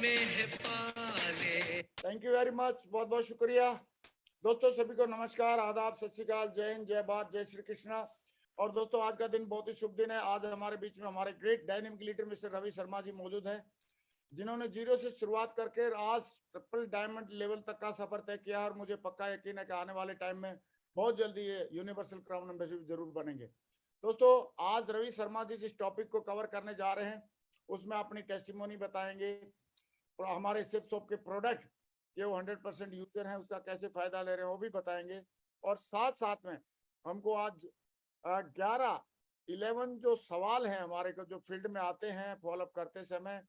में है पाले। थैंक यू वेरी मच, बहुत बहुत शुक्रिया दोस्तों। सभी को नमस्कार, आदाब, सत श्री अकाल, जय हिंद, जय भारत, जय श्री कृष्णा। और दोस्तों आज का दिन बहुत ही शुभ दिन है। आज हमारे बीच में हमारे great dynamic leader mister Ravi Sharma ji मौजूद हैं, जिन्होंने जीरो से शुरुआत करके आज ट्रिपल डायमंड लेवल तक का सफर तय किया। और मुझे पक्का यकीन है कि आने वाले टाइम में बहुत जल्दी ये यूनिवर्सल क्राउन एम्बेसडर जरूर बनेंगे। दोस्तों आज रवि शर्मा जी जिस टॉपिक को कवर करने जा रहे हैं उसमें अपनी टेस्टिमोनी बताएंगे और हमारे सिप शॉप के प्रोडक्ट जो 100% यूजर हैं उसका कैसे फायदा ले रहे हैं वो भी बताएंगे। और साथ साथ में हमको आज 11 जो सवाल हैं हमारे को, जो फील्ड में आते हैं फॉलोअप करते समय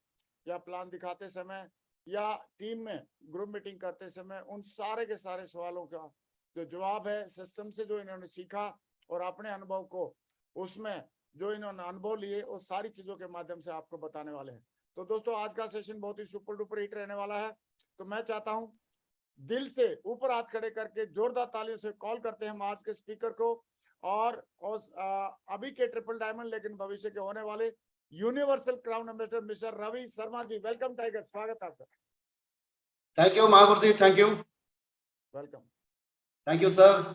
या प्लान दिखाते समय या टीम में ग्रुप मीटिंग करते समय, उन सारे के सारे सवालों का जो जवाब है सिस्टम से जो इन्होंने सीखा और अपने अनुभव को उसमें जो इन्होंने अनुभव लिए उस सारी चीजों के माध्यम से आपको बताने वाले हैं। तो दोस्तों आज का सेशन बहुत ही सुपर डुपर हिट रहने वाला है। तो मैं चाहता हूं दिल से ऊपर हाथ खड़े करके जोरदार तालियों से कॉल करते हैं हम आज के स्पीकर को और अभी के ट्रिपल डायमंड लेकिन भविष्य के होने वाले universal crown ambassador mister Ravi Sharma ji. Welcome tiger, स्वागत है आपका। Thank you Mahaguru ji, thank you, welcome, thank you sir.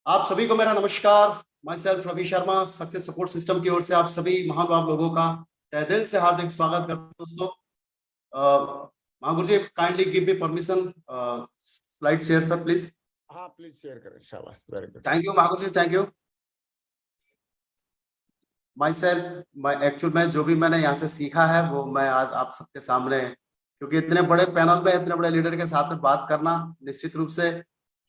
आप सभी को मेरा नमस्कार। Myself Ravi Sharma, success support system की ओर से आप सभी महानुभाव लोगों का तहे दिल से हार्दिक स्वागत करता हूं। दोस्तों Mahaguru ji kindly give me permission, slide share sir please. हाँ प्लीज शेयर करें, शाबाश, very good, thank you Mahaguru ji, thank you. Myself actual में जो भी मैंने यहाँ से सीखा है वो मैं आज आप सबके सामने, क्योंकि इतने बड़े पैनल में इतने बड़े लीडर के साथ में बात करना निश्चित रूप से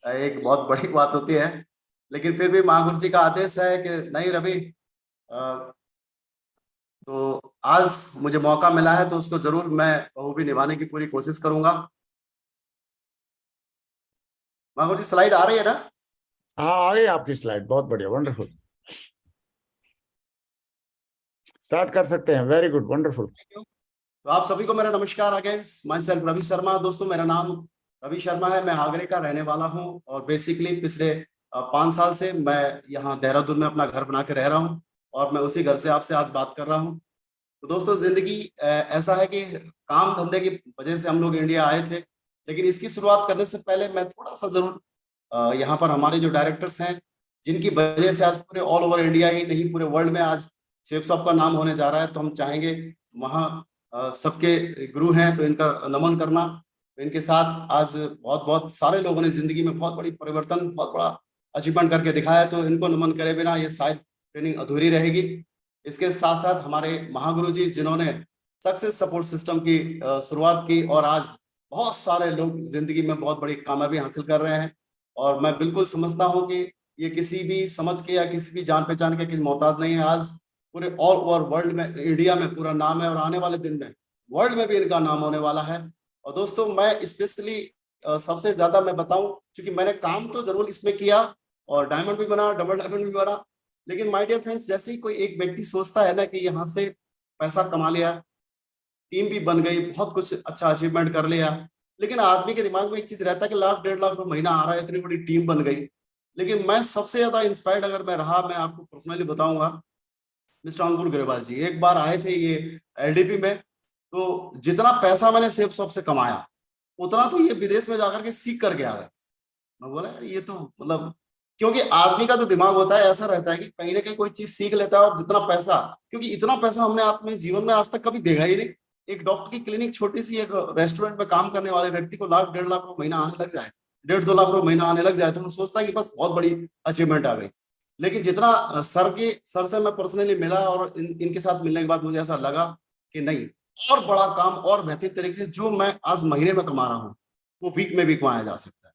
एक बहुत बड़ी बात होती है, लेकिन फिर भी महागुरु जी का आदेश है कि नहीं रवि, तो आज मुझे मौका मिला है तो उसको जरूर मैं वो भी निभाने की पूरी कोशिश करूंगा। महागुरु जी स्लाइड आ रही है ना? हाँ आ गई आपकी स्लाइड, बहुत बढ़िया, वंडरफुल, स्टार्ट कर सकते हैं, वेरी गुड, वंडरफुल। तो आप सभी को मेरा नमस्कार again, myself Ravi Sharma. दोस्तों मेरा नाम रवि शर्मा है, मैं आगरे का रहने वाला हूं और बेसिकली पिछले 5 साल से मैं यहाँ देहरादून में अपना घर बना के रह रहा हूँ और मैं उसी घर से आपसे आज बात कर रहा हूँ। तो दोस्तों जिंदगी ऐसा है कि काम धंधे की वजह से हम लोग इंडिया आए थे, लेकिन इसकी शुरुआत करने से पहले मैं थोड़ा सा जरूर यहाँ पर हमारे जो डायरेक्टर्स हैं जिनकी वजह से आज पूरे ऑल ओवर इंडिया ही नहीं पूरे वर्ल्ड में आज सेफ शॉप का नाम होने जा रहा है, तो हम चाहेंगे वहाँ सबके गुरु हैं तो इनका नमन करना। इनके साथ आज बहुत बहुत सारे लोगों ने जिंदगी में बहुत बड़ी परिवर्तन, बहुत बड़ा अचीवमेंट करके दिखाया, तो इनको नमन करे बिना ये शायद ट्रेनिंग अधूरी रहेगी। इसके साथ साथ हमारे महागुरु जी जिन्होंने सक्सेस सपोर्ट सिस्टम की शुरुआत की और आज बहुत सारे लोग जिंदगी में बहुत बड़ी कामयाबी हासिल कर रहे हैं। और मैं बिल्कुल समझता हूँ कि ये किसी भी समझ के या किसी भी जान पहचान के किसी मोहताज नहीं है। आज पूरे ऑल ओवर वर्ल्ड में, इंडिया में पूरा नाम है और आने वाले दिन में वर्ल्ड में भी इनका नाम होने वाला है। और दोस्तों मैं स्पेशली सबसे ज्यादा मैं बताऊं, क्योंकि मैंने काम तो जरूर इसमें किया और डायमंड भी बना, डबल डायमंड भी बना, लेकिन माय डियर फ्रेंड्स जैसे ही कोई एक व्यक्ति सोचता है ना कि यहाँ से पैसा कमा लिया, टीम भी बन गई, बहुत कुछ अच्छा अचीवमेंट कर लिया, लेकिन आदमी के दिमाग में एक चीज रहता है कि लाख 1.5 लाख रुपए महीना आ रहा है, इतनी बड़ी टीम बन गई। लेकिन मैं सबसे ज्यादा इंस्पायर्ड अगर मैं रहा, मैं आपको पर्सनली बताऊंगा, मिस्टर अंकुर ग्रेवाल जी एक बार आए थे ये एलडीपी में, तो जितना पैसा मैंने सेफ शॉप से कमाया उतना तो ये विदेश में जाकर के सीख करके आ गए। मैं बोला यार ये तो मतलब, क्योंकि आदमी का जो दिमाग होता है ऐसा रहता है कि कहीं ना कहीं कोई चीज सीख लेता है और जितना पैसा, क्योंकि इतना पैसा हमने अपने जीवन में आज तक कभी देखा ही नहीं। एक डॉक्टर की क्लिनिक छोटी सी एक रेस्टोरेंट में काम करने वाले व्यक्ति को लाख 1.5 लाख रुपए महीना आने लग जाए, 1.5-2 लाख रुपए महीना आने लग जाए, तो वो सोचता है कि बस बहुत बड़ी अचीवमेंट आ गई। लेकिन जितना सर से मैं पर्सनली मिला और इनके साथ मिलने के बाद मुझे ऐसा लगा कि नहीं, और बड़ा काम और बेहतर तरीके से जो मैं आज महीने में कमा रहा हूँ वो वीक में भी कमाया जा सकता है।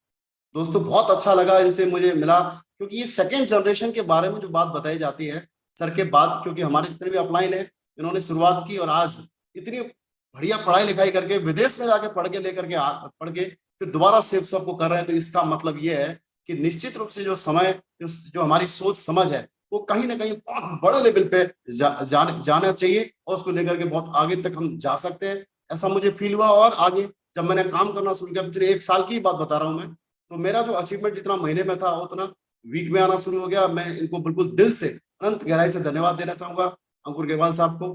दोस्तों बहुत अच्छा लगा इनसे मुझे मिला, क्योंकि ये सेकेंड जनरेशन के बारे में जो बात बताई जाती है सर के बाद, क्योंकि हमारे जितने भी अपलाइन है इन्होंने शुरुआत की और आज इतनी बढ़िया पढ़ाई लिखाई करके विदेश में जाके पढ़ के फिर दोबारा सेफ शॉप को कर रहे हैं। तो इसका मतलब ये है कि निश्चित रूप से जो समय, जो हमारी सोच समझ है वो कहीं ना कहीं बहुत बड़े लेवल पे जाना चाहिए और उसको लेकर के बहुत आगे तक हम जा सकते हैं, ऐसा मुझे फील हुआ। और आगे जब मैंने काम करना शुरू किया, पिछले 1 साल की बात बता रहा हूं मैं, तो मेरा जो अचीवमेंट जितना महीने में था उतना वीक में आना शुरू हो गया। मैं इनको बिल्कुल दिल से अनंत गहराई से धन्यवाद देना चाहूंगा अंकुर ग्रेवाल साहब को।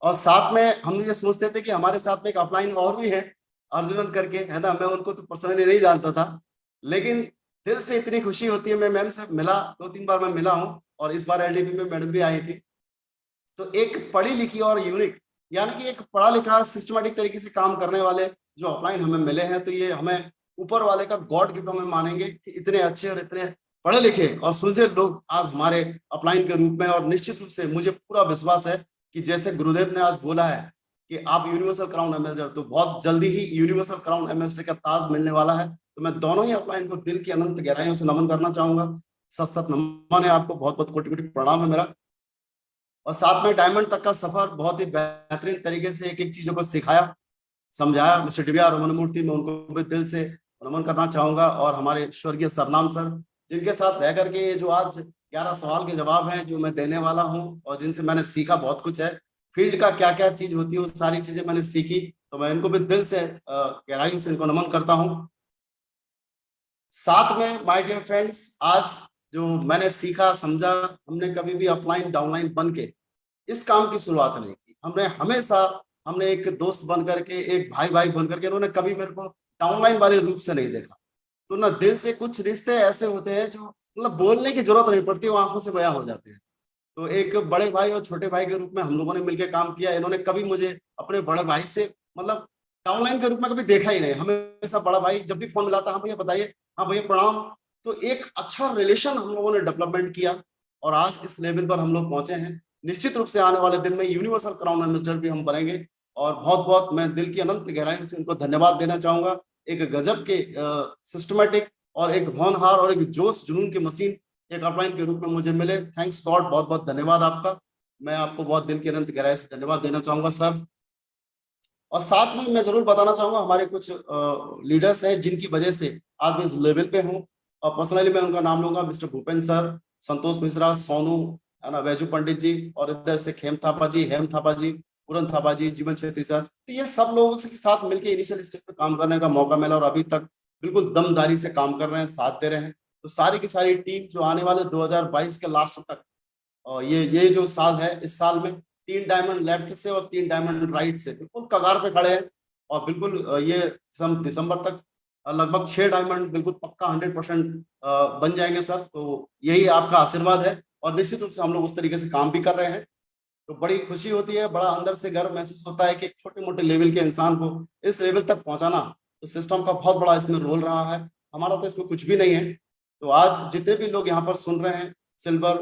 और साथ में हम ये सोचते थे कि हमारे साथ में एक अपलाइन और भी है, अर्जुनन करके, है ना। मैं उनको तो पर्सनली नहीं जानता था, लेकिन दिल से इतनी खुशी होती है। मैं मैम से मिला, 2-3 बार मैं मिला हूँ, और इस बार एलडीपी में मैडम भी आई थी। तो एक पढ़ी लिखी और यूनिक, यानी कि एक पढ़ा लिखा सिस्टमेटिक तरीके से काम करने वाले जो अपलाइन हमें मिले हैं, तो ये हमें ऊपर वाले का गॉड गिफ्ट हमें मानेंगे कि इतने अच्छे और इतने पढ़े लिखे और सुलझे लोग आज हमारे अपलाइन के रूप में। और निश्चित रूप से मुझे पूरा विश्वास है कि जैसे गुरुदेव ने आज बोला है कि आप यूनिवर्सल क्राउन एम्बेसडर, तो बहुत जल्दी ही यूनिवर्सल क्राउन एम्बेसडर का ताज मिलने वाला है। तो मैं दोनों ही अपलाइन को दिल की अनंत गहराइयों से नमन करना चाहूंगा। सत सत नमन है आपको, बहुत बहुत कोटि कोटि प्रणाम है मेरा। और साथ में डायमंड तक का सफर बहुत ही बेहतरीन तरीके से एक एक चीजों को सिखाया, समझाया मिस्टर दिव्या रमनमूर्ति, मैं उनको भी दिल से नमन करना चाहूंगा। और हमारे स्वर्गीय सरनाम सर, जिनके साथ रह करके ये जो आज 11 सवाल के जवाब हैं जो मैं देने वाला हूं, और जिनसे मैंने सीखा बहुत कुछ है, फील्ड का क्या क्या चीज होती है वो सारी चीजें मैंने सीखी। तो मैं इनको भी दिल से गहराइयों से इनको नमन करता हूँ। साथ में माय डियर फ्रेंड्स, आज जो मैंने सीखा समझा, हमने कभी भी अपलाइन डाउनलाइन बन के इस काम की शुरुआत नहीं की। हमने हमेशा, हमने एक दोस्त बन करके, एक भाई भाई बन करके, इन्होंने कभी मेरे को डाउनलाइन वाले रूप से नहीं देखा। तो ना, दिल से कुछ रिश्ते ऐसे होते हैं जो मतलब बोलने की जरूरत नहीं पड़ती, वो आंखों से बयां हो जाते हैं। तो एक बड़े भाई और छोटे भाई के रूप में हम लोगों ने मिलकर काम किया। इन्होंने कभी मुझे अपने बड़े भाई से मतलब डाउनलाइन के रूप में कभी देखा ही नहीं। हमेशा बड़ा भाई जब भी फोन मिलाता, हाँ भैया बताइए, हाँ भैया प्रणाम। तो एक अच्छा रिलेशन हम लोगों ने डेवलपमेंट किया, और आज इस लेवल पर हम लोग पहुंचे हैं। निश्चित रूप से आने वाले दिन में यूनिवर्सल क्राउन एम्बेसडर भी हम बनेंगे। और बहुत बहुत मैं दिल की अनंत गहराई से उनको धन्यवाद देना चाहूंगा। एक गजब के सिस्टमेटिक और एक होनहार और एक जोश जुनून की मशीन एक अपलाइन के रूप में मुझे मिले। थैंक्स गॉड, बहुत बहुत धन्यवाद आपका। मैं आपको बहुत दिल की अनंत गहराई से धन्यवाद देना चाहूंगा सर। और साथ में मैं जरूर बताना चाहूंगा, हमारे कुछ लीडर्स हैं जिनकी वजह से आज मैं इस लेवल पे हूँ। और पर्सनली मैं उनका नाम लूंगा, मिस्टर भूपेंद्र सर, संतोष मिश्रा, सोनू, है ना, वैजू पंडित जी, और इधर से खेम थापा जी, हेम थापा जी, पूरन थापा जी, जीवन छेत्री सर। तो ये सब लोगों के साथ मिलकर इनिशियल स्टेज पे काम करने का मौका मिला, और अभी तक बिल्कुल दमदारी से काम कर रहे हैं, साथ दे रहे हैं। तो सारी की सारी टीम जो आने वाले 2022 के लास्ट तक, और ये जो साल है, इस साल में 3 डायमंड लेफ्ट से और 3 डायमंड राइट से बिल्कुल कगार पे खड़े हैं। और बिल्कुल ये दिसंबर तक लगभग 6 डायमंड बिल्कुल पक्का 100% बन जाएंगे सर। तो यही आपका आशीर्वाद है, और निश्चित रूप से हम लोग उस तरीके से काम भी कर रहे हैं। तो बड़ी खुशी होती है, बड़ा अंदर से गर्व महसूस होता है कि एक छोटे मोटे लेवल के इंसान को इस लेवल तक पहुंचाना, तो सिस्टम का बहुत बड़ा इसमें रोल रहा है। हमारा तो इसमें कुछ भी नहीं है। तो आज जितने भी लोग यहाँ पर सुन रहे हैं, सिल्वर,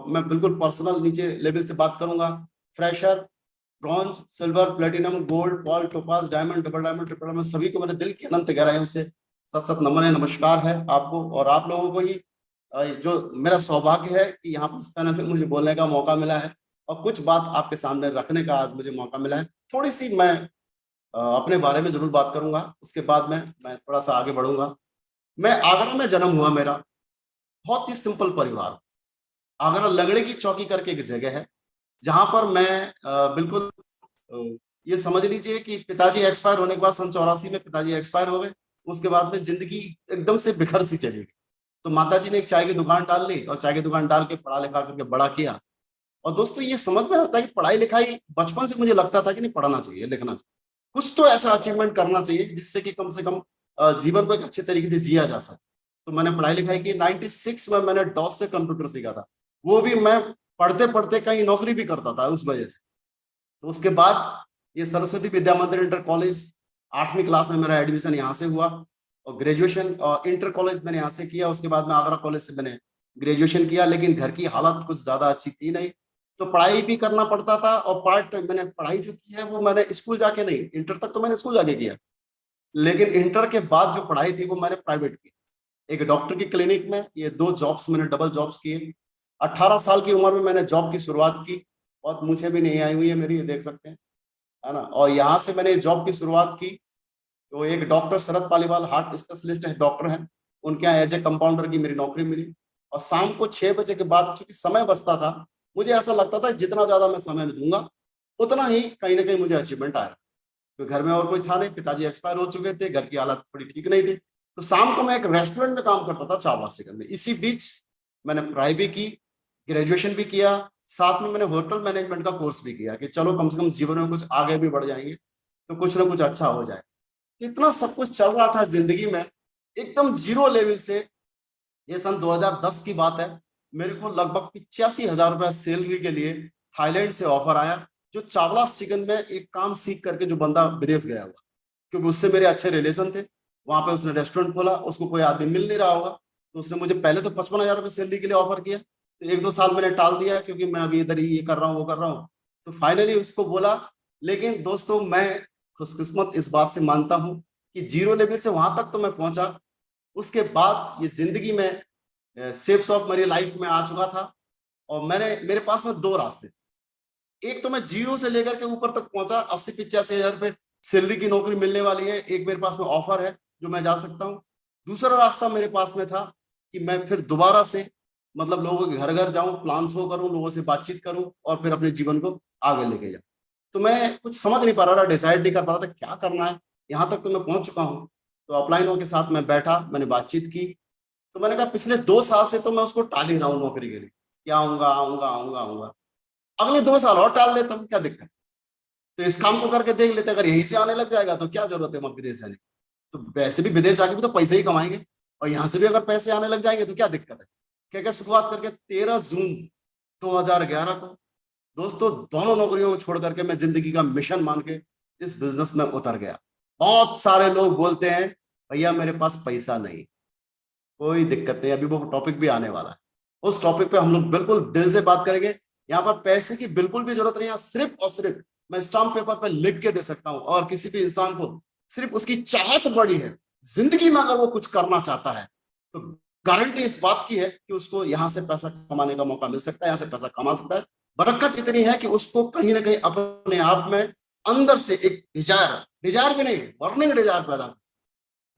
मैं बिल्कुल पर्सनल नीचे लेवल से बात करूंगा, fresher, bronze, silver, platinum, gold, Paul, topaz, diamond, double diamond, triple diamond, सभी को मेरे दिल की अनंत गहराइयों से सत सत नमन है, नमस्कार है आपको। और आप लोगों को ही जो मेरा सौभाग्य है कि यहाँ पर इस पैनल में मुझे बोलने का मौका मिला है, और कुछ बात आपके सामने रखने का आज मुझे मौका मिला है। थोड़ी सी मैं अपने बारे में जरूर बात करूंगा, उसके बाद में मैं थोड़ा सा आगे बढ़ूंगा। मैं आगरा में जन्म हुआ, मेरा बहुत ही सिंपल परिवार। आगरा लंगड़े की चौकी करके एक जगह है, जहां पर मैं बिल्कुल ये समझ लीजिए कि पिताजी एक्सपायर होने के बाद, सन 84 में पिताजी एक्सपायर हो गए। उसके बाद में जिंदगी एकदम से बिखर सी चली गई। तो माताजी ने एक चाय की दुकान डाल ली, और चाय की दुकान डाल के पढ़ा लिखा करके बड़ा किया। और दोस्तों, ये समझ में आता है कि पढ़ाई लिखाई, बचपन से मुझे लगता था कि नहीं, पढ़ना चाहिए, लिखना चाहिए, कुछ तो ऐसा अचीवमेंट करना चाहिए जिससे कि कम से कम जीवन को एक अच्छे तरीके से जिया जा सके। तो मैंने पढ़ाई लिखाई की। 96 में मैंने डॉस से कंप्यूटर सीखा था, वो भी मैं पढ़ते पढ़ते कहीं नौकरी भी करता था उस वजह से। तो उसके बाद ये सरस्वती विद्या मंदिर इंटर कॉलेज, 8वीं क्लास में मेरा एडमिशन यहाँ से हुआ, और ग्रेजुएशन और इंटर कॉलेज मैंने यहाँ से किया। उसके बाद में आगरा कॉलेज से मैंने ग्रेजुएशन किया, लेकिन घर की हालत कुछ ज्यादा अच्छी थी नहीं, तो पढ़ाई भी करना पड़ता था। और पार्ट टाइम मैंने पढ़ाई जो की है वो मैंने स्कूल जाके नहीं, इंटर तक तो मैंने स्कूल जाके किया, लेकिन इंटर के बाद जो पढ़ाई थी वो मैंने प्राइवेट की, एक डॉक्टर की क्लिनिक में। ये 2 जॉब्स मैंने डबल जॉब्स किए। 18 साल की उम्र में मैंने जॉब की शुरुआत की, और मुझे भी नहीं आई हुई है मेरी, ये देख सकते हैं, है ना। और यहाँ से मैंने जॉब की शुरुआत की। तो एक डॉक्टर शरद पालीवाल, हार्ट स्पेशलिस्ट है, डॉक्टर हैं, उनके यहाँ एज ए कंपाउंडर की मेरी नौकरी मिली। और शाम को 6 बजे के बाद चूंकि समय बचता था, मुझे ऐसा लगता था जितना ज्यादा मैं समय दूंगा उतना ही कहीं ना कहीं मुझे अचीवमेंट आएगा। तो घर में और कोई था नहीं, पिताजी एक्सपायर हो चुके थे, घर की हालत थोड़ी ठीक नहीं थी। तो शाम को मैं एक रेस्टोरेंट में काम करता था, चावला से करने। इसी बीच मैंने पढ़ाई भी की, ग्रेजुएशन भी किया, साथ में मैंने होटल मैनेजमेंट का कोर्स भी किया कि चलो कम से कम जीवन में कुछ आगे भी बढ़ जाएंगे तो कुछ ना कुछ अच्छा हो जाए। इतना सब कुछ चल रहा था जिंदगी में, एकदम जीरो लेवल से। ये सन 2010 की बात है। मेरे को लगभग 85,000 रुपया सैलरी के लिए थाईलैंड से ऑफर आया, जो चावलास चिकन में एक काम सीख करके जो बंदा विदेश गया हुआ, क्योंकि उससे मेरे अच्छे रिलेशन थे। वहां पे उसने रेस्टोरेंट खोला, उसको कोई आदमी मिल नहीं रहा होगा, तो उसने मुझे पहले तो 55,000 रुपये सैलरी के लिए ऑफर किया। तो 1-2 साल मैंने टाल दिया क्योंकि मैं अभी इधर ही ये कर रहा हूँ वो कर रहा हूँ। तो फाइनली उसको बोला। लेकिन दोस्तों मैं खुशकिस्मत इस बात से मानता हूँ कि जीरो लेवल से वहां तक तो मैं पहुंचा। उसके बाद ये जिंदगी में सेफ शॉप मेरी लाइफ में आ चुका था, और मेरे पास में दो रास्ते। एक तो मैं जीरो से लेकर के ऊपर तक पहुंचा, 80-85,000 रुपये सैलरी की नौकरी मिलने वाली है, एक मेरे पास में ऑफर है जो मैं जा सकता हूँ। दूसरा रास्ता मेरे पास में था कि मैं फिर दोबारा से मतलब लोगों के घर घर जाऊं, प्लान शो करूं, लोगों से बातचीत करूं और फिर अपने जीवन को आगे लेके जाऊं। तो मैं कुछ समझ नहीं पा रहा था, डिसाइड नहीं कर पा रहा था क्या करना है। यहाँ तक तो मैं पहुंच चुका हूँ। तो अपलाइनों के साथ मैं बैठा, मैंने बातचीत की। तो मैंने कहा पिछले 2 साल से तो मैं उसको टाल ही रहा हूँ नौकरी के लिए, कि आऊंगा आऊंगा आऊंगा आऊंगा। अगले 2 साल और टाल देता हूँ, क्या दिक्कत। तो इस काम को करके देख लेते, अगर यहीं से आने लग जाएगा तो क्या जरूरत है वहां विदेश जाने की। तो वैसे भी विदेश जाके भी तो पैसे ही कमाएंगे, और यहाँ से भी अगर पैसे आने लग जाएंगे तो क्या दिक्कत है। क्या क्या शुरुआत करके 13 जून 2011 को दोस्तों दोनों नौकरियों को छोड़ करके मैं जिंदगी का मिशन मान के इस बिजनेस में उतर गया। बहुत सारे लोग बोलते हैं भैया मेरे पास पैसा नहीं, कोई दिक्कत नहीं, अभी वो टॉपिक भी आने वाला है। उस टॉपिक पे हम लोग बिल्कुल दिल से बात करेंगे। यहाँ पर पैसे की बिल्कुल भी जरूरत नहीं है, सिर्फ और सिर्फ मैं स्टाम्प पेपर पर लिख के दे सकता हूँ। और किसी भी इंसान को सिर्फ उसकी चाहत बड़ी है, जिंदगी में अगर वो कुछ करना चाहता है तो गारंटी इस बात की है कि उसको यहाँ से पैसा कमाने का मौका मिल सकता है, यहाँ से पैसा कमा सकता है। बरकत इतनी है कि उसको कहीं ना कहीं अपने आप में अंदर से एक डिजायर भी नहीं, बर्निंग डिजायर पैदा।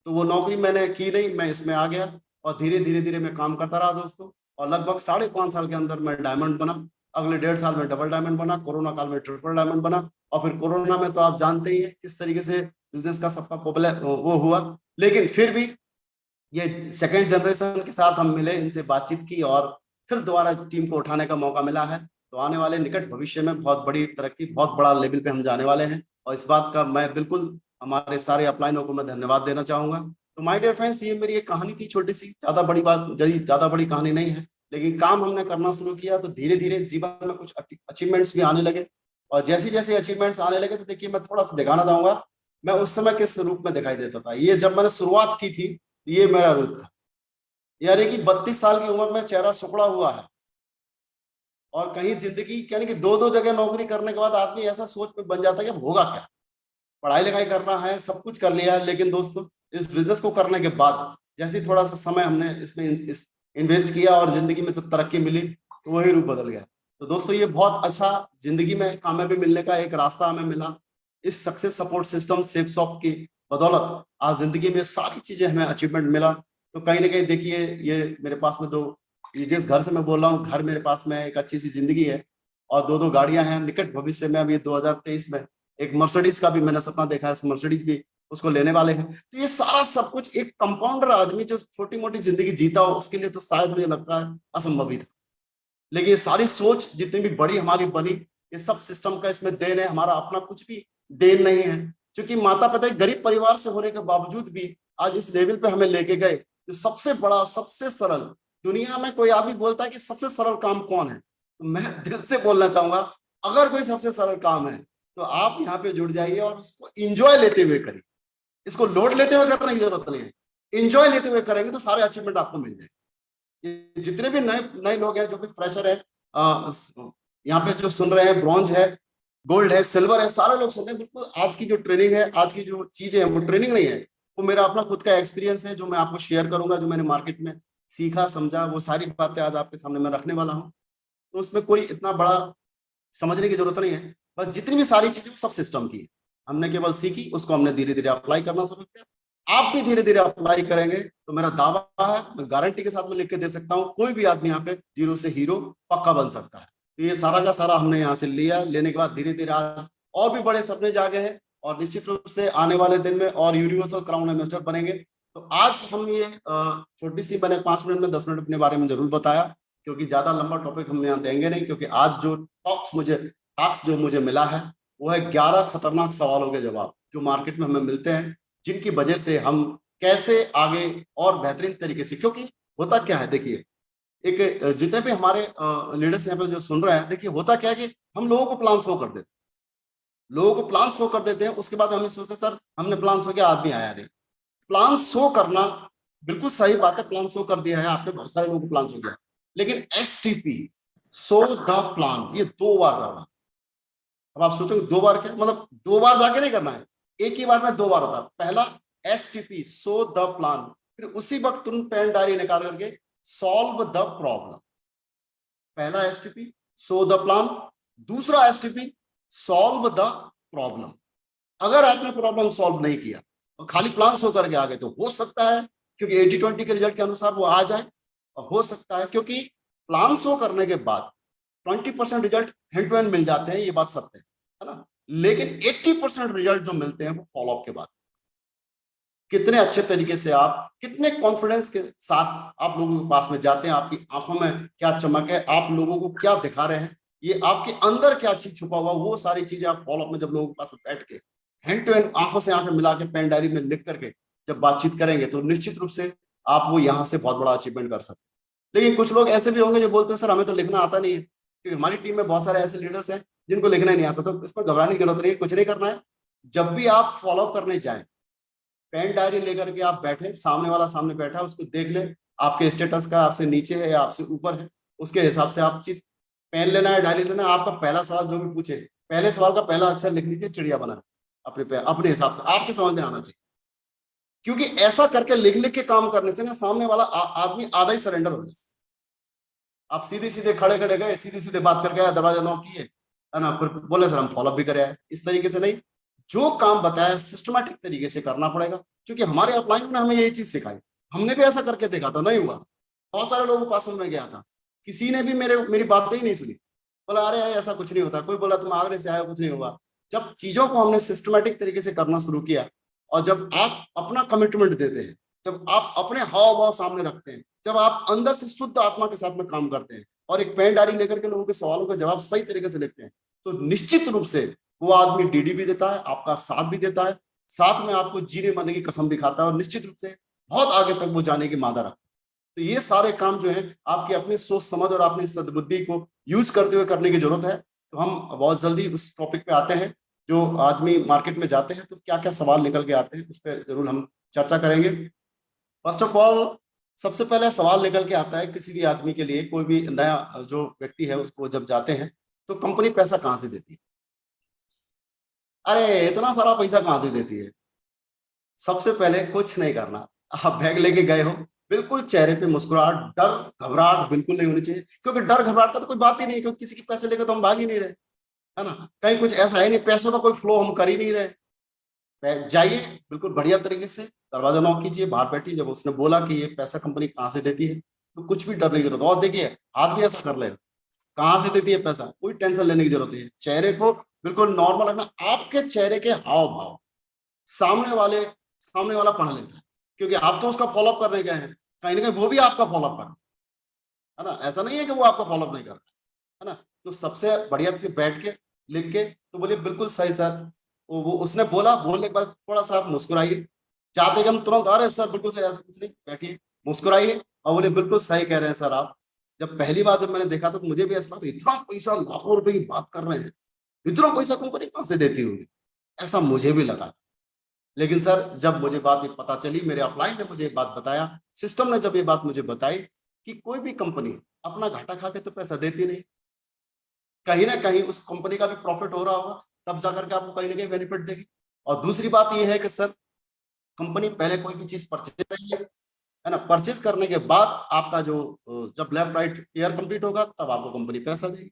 तो वो नौकरी मैंने की नहीं, मैं इसमें आ गया और धीरे धीरे धीरे मैं काम करता रहा दोस्तों। और लगभग 5.5 साल के अंदर मैं डायमंड बना। अगले 1.5 साल में डबल डायमंड बना, कोरोना काल में ट्रिपल डायमंड बना। और फिर कोरोना में तो आप जानते ही हैं किस तरीके से बिजनेस का सबका पॉपुलर वो हुआ। लेकिन फिर भी ये सेकेंड जनरेशन के साथ हम मिले, इनसे बातचीत की और फिर दोबारा टीम को उठाने का मौका मिला है। तो आने वाले निकट भविष्य में बहुत बड़ी तरक्की, बहुत बड़ा लेवल पे हम जाने वाले हैं। और इस बात का मैं बिल्कुल हमारे सारे अपलाइनों को मैं धन्यवाद देना चाहूंगा। तो माय डियर फ्रेंड्स, ये मेरी एक कहानी थी छोटी सी, ज्यादा बड़ी कहानी नहीं है। लेकिन काम हमने करना शुरू किया तो धीरे धीरे जीवन में कुछ अचीवमेंट्स भी आने लगे। और जैसे जैसे अचीवमेंट्स आने लगे तो देखिए मैं थोड़ा सा दिखाना चाहूंगा मैं उस समय किस रूप में दिखाई देता था। ये जब मैंने शुरुआत की थी ये मेरा रूप था, यानी कि 32 साल की उम्र में चेहरा सुकड़ा हुआ है। और कहीं जिंदगी यानी कि दो दो जगह नौकरी करने के बाद आदमी ऐसा सोच में बन जाता है कि अब होगा क्या, पढ़ाई लिखाई करना है, सब कुछ कर लिया है। लेकिन दोस्तों इस बिजनेस को करने के बाद जैसे थोड़ा सा समय हमने इसमें इन्वेस्ट किया और जिंदगी में जब तरक्की मिली तो वही रूप बदल गया। तो दोस्तों ये बहुत अच्छा जिंदगी में कामयाबी मिलने का एक रास्ता हमें मिला। इस success support system safe shop की बदौलत आज जिंदगी में सारी चीजें हमें अचीवमेंट मिला। तो कहीं ना कहीं देखिए ये मेरे पास में ये जिस घर से मैं बोल रहा हूँ, घर मेरे पास में एक अच्छी सी जिंदगी है और दो गाड़ियां हैं। निकट भविष्य में अभी 2023 में एक मर्सिडीज का भी मैंने सपना देखा है, मर्सिडीज भी उसको लेने वाले हैं। तो ये सारा सब कुछ एक कंपाउंडर आदमी जो छोटी मोटी जिंदगी जीता हो उसके लिए तो शायद मुझे लगता है असंभव ही था। लेकिन ये सारी सोच जितनी भी बड़ी हमारी बनी, ये सब सिस्टम का इसमें देन है, हमारा अपना कुछ भी देन नहीं है। क्योंकि माता पिता गरीब परिवार से होने के बावजूद भी आज इस लेवल पे हमें लेके गए। जो सबसे बड़ा सबसे सरल दुनिया में कोई आदमी बोलता है कि सबसे सरल काम कौन है, तो मैं दिल से बोलना चाहूंगा अगर कोई सबसे सरल काम है तो आप यहाँ पे जुड़ जाइए और उसको इंजॉय लेते हुए करिए। इसको लोड लेते हुए करने की जरूरत नहीं है, इंजॉय लेते हुए करेंगे तो सारे अचीवमेंट आपको मिल जाएंगे। जितने भी नए लोग हैं, जो भी फ्रेशर है यहाँ पे जो सुन रहे हैं, ब्रॉन्ज है, गोल्ड है, सिल्वर है, सारे लोग सुन रहे हैं। बिल्कुल आज की जो ट्रेनिंग है, आज की जो चीजें हैं वो ट्रेनिंग नहीं है, वो मेरा अपना खुद का एक्सपीरियंस है जो मैं आपको शेयर करूंगा। जो मैंने मार्केट में सीखा समझा वो सारी बातें आज आपके सामने मैं रखने वाला हूँ। तो उसमें कोई इतना बड़ा समझने की जरूरत नहीं है, बस जितनी भी सारी चीजें सब सिस्टम की है, हमने केवल सीखी, उसको हमने धीरे धीरे अप्लाई करना शुरू किया। आप भी धीरे धीरे अप्लाई करेंगे तो मेरा दावा है, मैं गारंटी के साथ में लिख के दे सकता हूँ, कोई भी आदमी यहाँ पे जीरो से हीरो पक्का बन सकता है। तो ये सारा का सारा हमने यहाँ से लिया, लेने के बाद धीरे धीरे आज और भी बड़े सपने जागे हैं और निश्चित रूप से आने वाले दिन में और यूनिवर्सल क्राउन इन्वेस्टर बनेंगे। तो आज हम ये छोटी सी मैंने 5 मिनट में 10 मिनट अपने बारे में जरूर बताया। क्योंकि ज्यादा लंबा टॉपिक हम यहाँ देंगे नहीं, क्योंकि आज जो टास्क जो मुझे मिला है वो है 11 खतरनाक सवालों के जवाब जो मार्केट में हमें मिलते हैं, जिनकी वजह से हम कैसे आगे और बेहतरीन तरीके से, क्योंकि होता क्या है देखिए, एक जितने भी हमारे लीडर्स यहाँ पे जो सुन रहे हैं, देखिए होता क्या है कि हम लोगों को प्लान शो कर देते हैं, लोगों को प्लान शो कर देते हैं, उसके बाद हम सोचते हैं सर हमने प्लान शो किया, आदमी आया नहीं। प्लान शो करना बिल्कुल सही बात है, प्लान शो कर दिया है आपने, बहुत सारे लोगों को प्लान शो किया, लेकिन STP शो द प्लान ये 2 बार करना। अब आप सोचोगे 2 बार क्या मतलब, 2 बार जाके नहीं करना है, एक ही बार में 2 बार होता है। पहला STP शो द प्लान, फिर उसी वक्त तुरंत पेन डायरी निकाल करके सॉल्व द प्रॉब्लम। पहला STP शो द प्लान, दूसरा STP सॉल्व द प्रॉब्लम। अगर आपने प्रॉब्लम सॉल्व नहीं किया और खाली प्लान शो करके आ गए तो हो सकता है क्योंकि 80-20 के रिजल्ट के अनुसार वो आ जाए, और हो सकता है क्योंकि प्लान शो करने के बाद 20% रिजल्ट हैंड टू हैंड मिल जाते हैं, ये बात सत्य है ना, लेकिन 80% रिजल्ट जो मिलते हैं वो फॉलोअप के बाद। कितने अच्छे तरीके से आप कितने कॉन्फिडेंस के साथ आप लोगों के पास में जाते हैं, आपकी आंखों में क्या चमक है, आप लोगों को क्या दिखा रहे हैं, ये आपके अंदर क्या चीज छुपा हुआ, वो सारी चीजें आप फॉलोअप में जब लोगों के पास में बैठ के हैंड टू हैंड आंखों से आंखें मिला के पेन डायरी में लिख करके जब बातचीत करेंगे तो निश्चित रूप से आप वो यहाँ से बहुत बड़ा अचीवमेंट कर सकते हैं। लेकिन कुछ लोग ऐसे भी होंगे जो बोलते हैं सर हमें तो लिखना आता नहीं है, क्योंकि हमारी टीम में बहुत सारे ऐसे लीडर्स हैं जिनको लिखना नहीं आता, तो इस पर घबराने की जरूरत नहीं है, कुछ नहीं करना है। जब भी आप फॉलोअप करने जाए, पेन डायरी लेकर के आप बैठे, सामने वाला सामने बैठा है उसको देख ले, आपके स्टेटस का आपसे नीचे है या आपसे ऊपर है, उसके हिसाब से आप चीज पेन लेना है, डायरी लेना है, आपका पहला सवाल जो भी पूछे, पहले सवाल का पहला अक्षर लिख लीजिए, चिड़िया बना अपने हिसाब से, आपके समझ में आना चाहिए। क्योंकि ऐसा करके लिख लिख के काम करने से ना सामने वाला आदमी आधा ही सरेंडर हो जाए। आप सीधे सीधे खड़े खड़े गए, सीधे सीधे बात करके आया, दरवाजा नॉक किए, है ना, फिर बोले सर हम फॉलोअप भी करे आए, इस तरीके से नहीं, जो काम बताया सिस्टमैटिक तरीके से करना पड़ेगा। क्योंकि हमारे अपलाइन ने हमें यही चीज सिखाई, हमने भी ऐसा करके देखा था, नहीं हुआ। बहुत सारे लोगों के पास में गया था, किसी ने भी मेरी बातें ही नहीं सुनी, बोला अरे ऐसा कुछ नहीं होता, कोई बोला तुम आगरे से आए कुछ नहीं होगा। जब चीजों को हमने सिस्टमैटिक तरीके से करना शुरू किया, और जब आप अपना कमिटमेंट देते हैं, जब आप अपने हाव भाव सामने रखते हैं, जब आप अंदर से शुद्ध आत्मा के साथ में काम करते हैं और एक पेन डायरी लेकर के लोगों के सवालों का जवाब सही तरीके से लिखते हैं, तो निश्चित रूप से वो आदमी DD भी देता है, आपका साथ भी देता है, साथ में आपको जीने मरने की कसम भी खाता है, और निश्चित रूप से बहुत आगे तक वो जाने की मादा रखता है। तो ये सारे काम जो है आपकी अपनी सोच समझ और अपनी सद्बुद्धि को यूज करते हुए करने की जरूरत है। तो हम बहुत जल्दी उस टॉपिक पे आते हैं, जो आदमी मार्केट में जाते हैं तो क्या क्या सवाल निकल के आते हैं, उस पर जरूर हम चर्चा करेंगे। फर्स्ट ऑफ ऑल सबसे पहले सवाल निकल के आता है किसी भी आदमी के लिए, कोई भी नया जो व्यक्ति है उसको जब जाते हैं तो कंपनी पैसा कहाँ से देती है, अरे इतना सारा पैसा कहाँ से देती है। सबसे पहले कुछ नहीं करना, आप बैग लेके गए हो, बिल्कुल चेहरे पे मुस्कुराहट, डर घबराहट बिल्कुल नहीं होनी चाहिए, क्योंकि डर घबराहट का तो कोई बात ही नहीं, क्योंकि किसी के पैसे लेकर तो हम भाग ही नहीं रहे, है ना, कहीं कुछ ऐसा है नहीं, पैसों का कोई फ्लो हम कर ही नहीं रहे। जाइए बिल्कुल बढ़िया तरीके से, दरवाजा नॉक कीजिए, बाहर बैठिए, जब उसने बोला कि ये पैसा कंपनी कहाँ से देती है तो कुछ भी डरने की जरूरत, और देखिए हाथ भी ऐसा कर ले, कहाँ से देती है पैसा, कोई टेंशन लेने की जरूरत नहीं है, चेहरे को बिल्कुल नॉर्मल रखना, आपके चेहरे के हाव भाव सामने वाला पढ़ लेता है, क्योंकि आप तो उसका फॉलोअप करने गए हैं, कहीं ना कहीं वो भी आपका फॉलोअप कर, है ना, ऐसा नहीं है कि वो आपका फॉलोअप नहीं कर रहा है ना। तो सबसे बढ़िया से बैठ के लिख के तो बोलिए बिल्कुल सही सर, वो उसने बोलने के बाद थोड़ा सा आप मुस्कुराइए, चाहते कि हम तुरंत अरे सर बिल्कुल सही, ऐसा कुछ नहीं, बैठिए मुस्कुराइए और बोले बिल्कुल सही कह रहे हैं सर आप। जब पहली बार जब मैंने देखा था तो मुझे भी ऐसा लगा, इतना पैसा लाखों रुपए की बात कर रहे हैं, इतना पैसा कंपनी कहाँ से देती होगी, ऐसा मुझे भी लगा। लेकिन सर जब मुझे बात ये पता चली, मेरे अपलाइन ने मुझे ये बात बताया, सिस्टम ने जब ये बात मुझे बताई कि कोई भी कंपनी अपना घाटा खा के तो पैसा देती नहीं, कहीं ना कहीं उस कंपनी का भी प्रॉफिट हो रहा होगा, तब जाकर के आपको कहीं ना कहीं बेनिफिट देगी। और दूसरी बात ये है कि सर कंपनी पहले कोई भी चीज परचेज रही है ना, परचेज करने के बाद आपका जो जब लेफ्ट राइट ईयर कंप्लीट होगा तब आपको कंपनी पैसा देगी।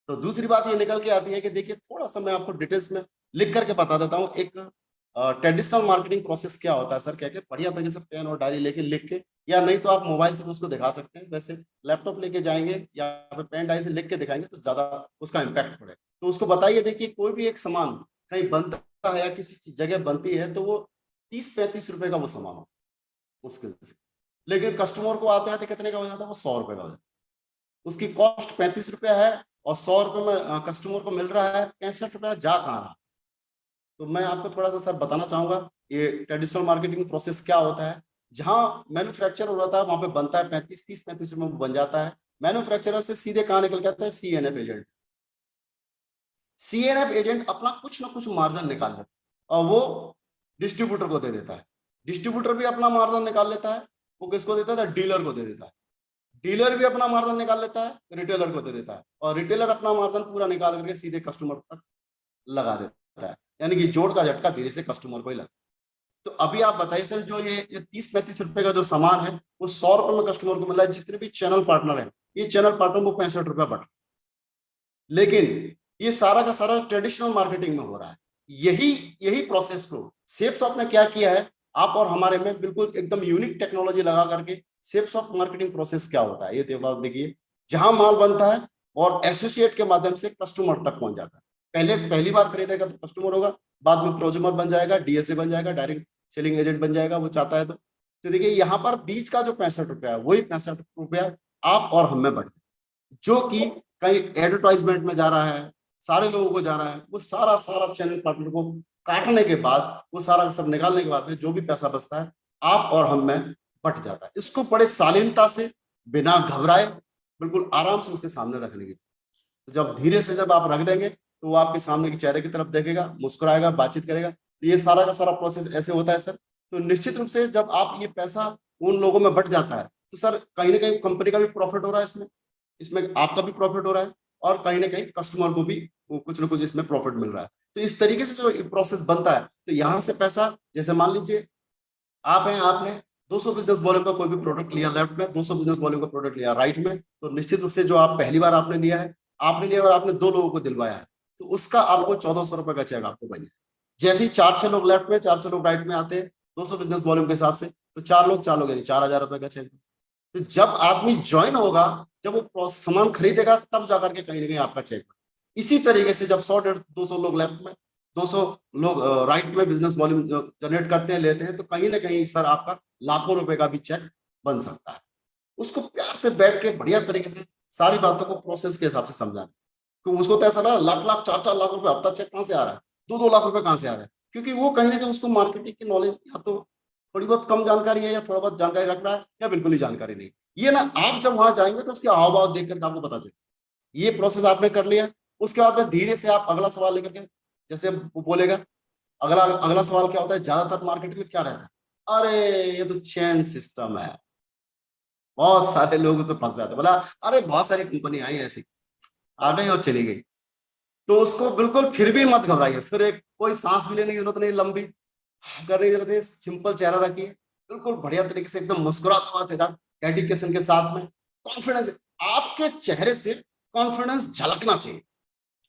तो दूसरी बात ये निकल के आती है कि देखिए थोड़ा सा मैं आपको डिटेल्स में लिख करके बता देता हूँ, एक ट्रेडिशनल मार्केटिंग प्रोसेस क्या होता है सर, क्या क्या बढ़िया तरीके से पेन और डायरी लेके लिख के, या नहीं तो आप मोबाइल से उसको दिखा सकते हैं, वैसे लैपटॉप लेके जाएंगे या फिर पेन डायरी से लिख के दिखाएंगे तो ज्यादा उसका इम्पैक्ट पड़ेगा। तो उसको बताइए, देखिए कोई भी एक सामान कहीं बनता है या किसी जगह बनती है तो वो 30-35 रुपए का वो सामान हो मुश्किल से, लेकिन कस्टमर को आते आते कितने का हो जाता है, वो 100 रुपए का हो जाता है। उसकी कॉस्ट 35 रुपया है और 100 रुपये में कस्टमर को मिल रहा है 65 रुपया, जा कहाँ रहा? तो मैं आपको थोड़ा सा सर बताना चाहूंगा ये ट्रेडिशनल मार्केटिंग प्रोसेस क्या होता है। जहां मैन्युफैक्चर हो रहा था वहां पे बनता है 35 रुपये में बन जाता है। मैन्युफैक्चरर से सीधे कहाँ निकल के आता है? CNF agent. CNF एजेंट अपना कुछ ना कुछ मार्जिन निकाल लेता है और वो डिस्ट्रीब्यूटर को दे देता है। डिस्ट्रीब्यूटर भी अपना मार्जिन निकाल लेता है, वो किसको देता है? डीलर को दे देता है। डीलर भी अपना मार्जिन निकाल लेता है, रिटेलर को दे देता है, और रिटेलर अपना मार्जिन पूरा निकाल करके सीधे कस्टमर तक लगा देता है। यानी कि जोड़ का झटका धीरे से कस्टमर को ही लगा। तो अभी आप बताइए सर, जो ये 30-35 रुपए का जो सामान है वो 100 रुपए में कस्टमर को मिला है। जितने भी चैनल पार्टनर है, ये चैनल पार्टनर को 65 रुपया बट, लेकिन ये सारा का सारा ट्रेडिशनल मार्केटिंग में हो रहा है। यही प्रोसेस फ्लो शेप्स ऑफ ने क्या किया है, आप और हमारे में बिल्कुल एकदम यूनिक टेक्नोलॉजी लगा करके शेप्स ऑफ मार्केटिंग प्रोसेस क्या होता है ये देखिए। जहां माल बनता है और एसोसिएट के माध्यम से कस्टमर तक पहुंच जाता है। पहली बार खरीदेगा तो कस्टमर होगा, बाद में प्रोज्यूमर बन जाएगा, DSA बन जाएगा, डायरेक्ट सेलिंग एजेंट बन जाएगा, वो चाहता है तो देखिए यहाँ पर बीच का जो 65 रुपया है, वही 65 रुपया आप और हम में बढ़, जो कि कहीं एडवर्टाइजमेंट में जा रहा है, सारे लोगों को जा रहा है, वो सारा चैनल पार्टनर को काटने के बाद, वो सारा सब निकालने के बाद में जो भी पैसा बचता है आप और हम में बट जाता है। इसको बड़े शालीनता से, बिना घबराए, बिल्कुल आराम से उसके सामने रखने की। तो जब धीरे से जब आप रख देंगे तो वो आपके सामने के चेहरे की तरफ देखेगा, मुस्कुराएगा, बातचीत करेगा। तो ये सारा का सारा प्रोसेस ऐसे होता है सर। तो निश्चित रूप से जब आप ये पैसा उन लोगों में बट जाता है तो सर कहीं ना कहीं कंपनी का भी प्रॉफिट हो रहा है, इसमें आपका भी प्रॉफिट हो रहा है, और कहीं ना कहीं कस्टमर को भी कुछ ना कुछ इसमें प्रॉफिट मिल रहा है। तो इस तरीके से जो प्रोसेस बनता है, तो यहाँ से पैसा, जैसे मान लीजिए आप हैं, आपने 200 बिजनेस वॉल्यूम का कोई भी प्रोडक्ट लिया लेफ्ट में, 200 बिजनेस वॉल्यूम का प्रोडक्ट लिया राइट में, तो निश्चित रूप से जो आप पहली बार आपने लिया और आपने 2 लोगों को दिलवाया है, तो उसका आपको 1400 रुपए का चेक आपको बने। जैसे ही 4-6 लोग लेफ्ट में, 4-6 लोग राइट में आते हैं 200 बिजनेस वॉल्यूम के हिसाब से, तो 4 लोग यानी 4000 रुपए का चेक। तो जब आदमी ज्वाइन होगा, जब वो सामान खरीदेगा, तब जाकर के कहीं ना कहीं आपका चेक। इसी तरीके से जब 100-150-200 लोग लेफ्ट में, 200 लोग राइट में बिजनेस वॉल्यूम जनरेट करते हैं, लेते हैं, तो कहीं ना कहीं सर आपका लाखों रुपए का भी चेक बन सकता है। उसको प्यार से बैठ के बढ़िया तरीके से सारी बातों को प्रोसेस के हिसाब से समझाना। तो उसको तो ऐसा ना लाख 4 लाख रुपए हफ्ता चेक कहाँ से आ रहा है, 2 लाख रुपए कहाँ से आ रहा है, क्योंकि वो कहीं ना कहीं उसको मार्केटिंग की नॉलेज या तो थोड़ी बहुत कम जानकारी है, या थोड़ा बहुत जानकारी रख रहा है, या बिल्कुल ही जानकारी नहीं। ये ना आप जब वहां जाएंगे तो उसके हाव भाव देख करके आपको पता चले। ये प्रोसेस आपने कर लिया, उसके बाद में धीरे से आप अगला सवाल लेकर के, जैसे वो बोलेगा, अगला सवाल क्या होता है, ज्यादातर मार्केट में क्या रहता है, अरे ये तो चेन सिस्टम है, बहुत सारे लोग उसमें फंस जाते हैं। बोला अरे बहुत सारी कंपनी आई ऐसी, आ गई और चली गई। तो उसको बिल्कुल फिर भी मत घबराइए, फिर एक कोई सांस भी लेने की जरूरत नहीं, लंबी करने की जरूरत नहीं, सिंपल चेहरा रखिए, बिल्कुल बढ़िया तरीके से, एकदम मुस्कुराता हुआ चेहरा, डेडिकेशन के साथ में, कॉन्फिडेंस। आपके चेहरे से कॉन्फिडेंस झलकना चाहिए,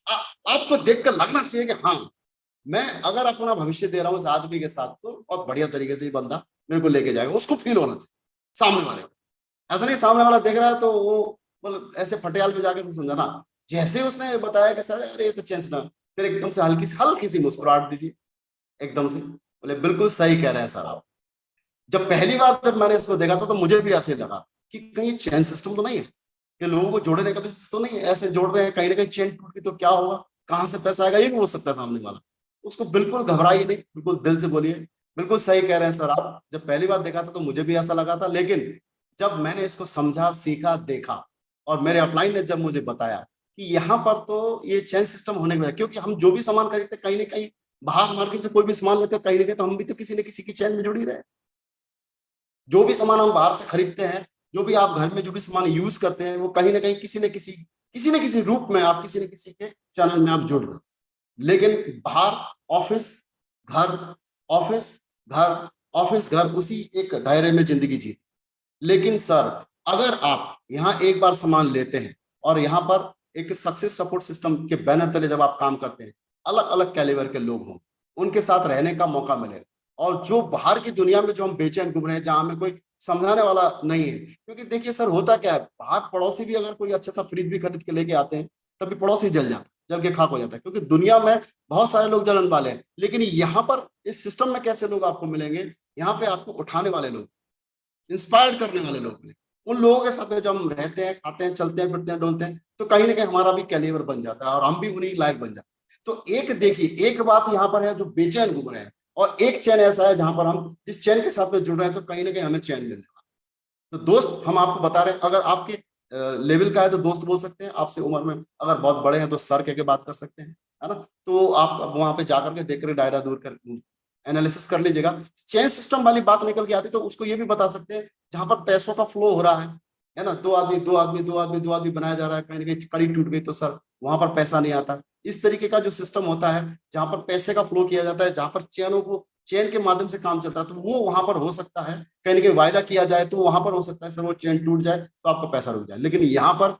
आपको देखकर लगना चाहिए कि हाँ, मैं अगर अपना भविष्य दे रहा हूँ इस आदमी के साथ, तो बहुत बढ़िया तरीके से ये बंदा मेरे को लेके जाएगा। उसको फील होना चाहिए सामने वाले को, ऐसा नहीं सामने वाला देख रहा है तो वो मतलब ऐसे फटियाल पे जाकर समझाना। जैसे उसने बताया कि सर अरे ये तो चेंज ना, फिर एकदम से हल्की सी मुस्कुराहट दीजिए, एकदम से बोले बिल्कुल सही कह रहे हैं सर आप। जब पहली बार जब मैंने इसको देखा था तो मुझे भी ऐसे लगा कि कहीं चेन सिस्टम तो नहीं है, कि लोगों को जोड़ने का भी तो नहीं है, ऐसे जोड़ रहे हैं, कहीं ना कहीं चेन टूट गई तो क्या होगा, कहाँ से पैसा आएगा, ये भी हो सकता है सामने वाला। उसको बिल्कुल घबराइए नहीं, बिल्कुल दिल से बोलिए, बिल्कुल सही कह रहे हैं सर आप। जब पहली बार देखा था तो मुझे भी ऐसा लगा था, लेकिन जब मैंने इसको समझा, सीखा, देखा, और मेरे अपलाइन ने जब मुझे बताया कि यहाँ पर तो ये चेन सिस्टम होने की वजह, क्योंकि हम जो भी सामान खरीदते कहीं ना कहीं बाहर मार्केट से कोई भी सामान लेते हैं, कहीं ना कहीं तो हम भी तो किसी न किसी की चेन में जुड़ी रहे। जो भी सामान हम बाहर से खरीदते हैं, जो भी आप घर में जो भी सामान यूज करते हैं, वो कहीं ना कहीं किसी न किसी रूप में आप किसी न किसी के चैनल में आप जुड़ रहे। लेकिन बाहर ऑफिस घर, ऑफिस घर, ऑफिस घर, उसी एक दायरे में जिंदगी जीते। लेकिन सर अगर आप यहाँ एक बार सामान लेते हैं और यहाँ पर एक सक्सेस सपोर्ट सिस्टम के बैनर तले जब आप काम करते हैं, अलग अलग कैलिबर के लोग हों, उनके साथ रहने का मौका मिले, और जो बाहर की दुनिया में जो हम बेचैन घूम रहे हैं, जहां हमें कोई समझाने वाला नहीं है। क्योंकि देखिए सर होता क्या है, बाहर पड़ोसी भी अगर कोई अच्छा सा फ्रिज भी खरीद के लेके आते हैं, तभी पड़ोसी जल के खाक हो जाता है, क्योंकि दुनिया में बहुत सारे लोग जलन वाले हैं। लेकिन यहाँ पर इस सिस्टम में कैसे लोग आपको मिलेंगे, यहाँ पे आपको उठाने वाले लोग, इंस्पायर्ड करने वाले लोग मिले, उन लोगों के साथ में जब हम रहते हैं, खाते हैं, चलते हैं, फिरते हैं, डोलते हैं, तो कहीं ना कहीं हमारा भी कैलिबर बन जाता है और हम भी उन्हीं लायक बन जाते हैं। तो एक देखिए, एक बात यहाँ पर है जो बेचैन घूम रहे हैं, और एक चैन ऐसा है जहां पर हम जिस चैन के साथ में जुड़ रहे हैं तो कहीं ना कहीं हमें चैन मिलने वाला है। तो दोस्त हम आपको बता रहे हैं, अगर आपके लेवल का है तो दोस्त बोल सकते हैं, आपसे उम्र में अगर बहुत बड़े हैं तो सर कह के बात कर सकते हैं, है ना। तो आप वहां पे जाकर के देख कर दायरा दूर कर एनालिसिस कर लीजिएगा। चेन सिस्टम वाली बात निकल के आती तो उसको ये भी बता सकते हैं, जहां पर पैसों का फ्लो हो रहा है ना, दो आदमी दो आदमी दो आदमी दो आदमी बनाया जा रहा है, कहीं ना कहीं कड़ी टूट गई तो सर वहां पर पैसा नहीं आता। इस तरीके का जो सिस्टम होता है जहां पर पैसे का फ्लो किया जाता है, जहां पर चेन के माध्यम से काम चलता है, तो वो वहां पर हो सकता है, कहीं ना कहीं वायदा किया जाए तो वहां पर हो सकता है सर वो चेन टूट जाए तो आपका पैसा रुक जाए। लेकिन यहाँ पर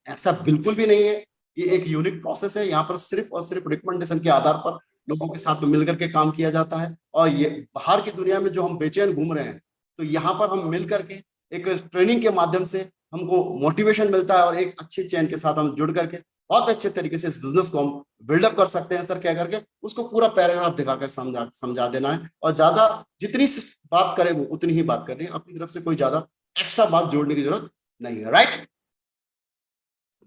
ऐसा बिल्कुल भी नहीं है। ये एक यूनिक प्रोसेस है, यहाँ पर सिर्फ और सिर्फ रिकमेंडेशन के आधार पर लोगों के साथ में मिलकर के काम किया जाता है। और ये बाहर की दुनिया में जो हम बेचैन घूम रहे हैं, तो यहाँ पर हम मिलकर के एक ट्रेनिंग के माध्यम से हमको मोटिवेशन मिलता है और एक अच्छी चैन के साथ हम जुड़ करके बहुत अच्छे तरीके से इस बिजनेस को हम बिल्डअप कर सकते हैं सर, कह करके उसको पूरा पैराग्राफ दिखाकर समझा देना है। और ज्यादा जितनी बात करे वो उतनी ही बात करनी है, अपनी तरफ से कोई ज्यादा एक्स्ट्रा बात जोड़ने की जरूरत नहीं है, राइट।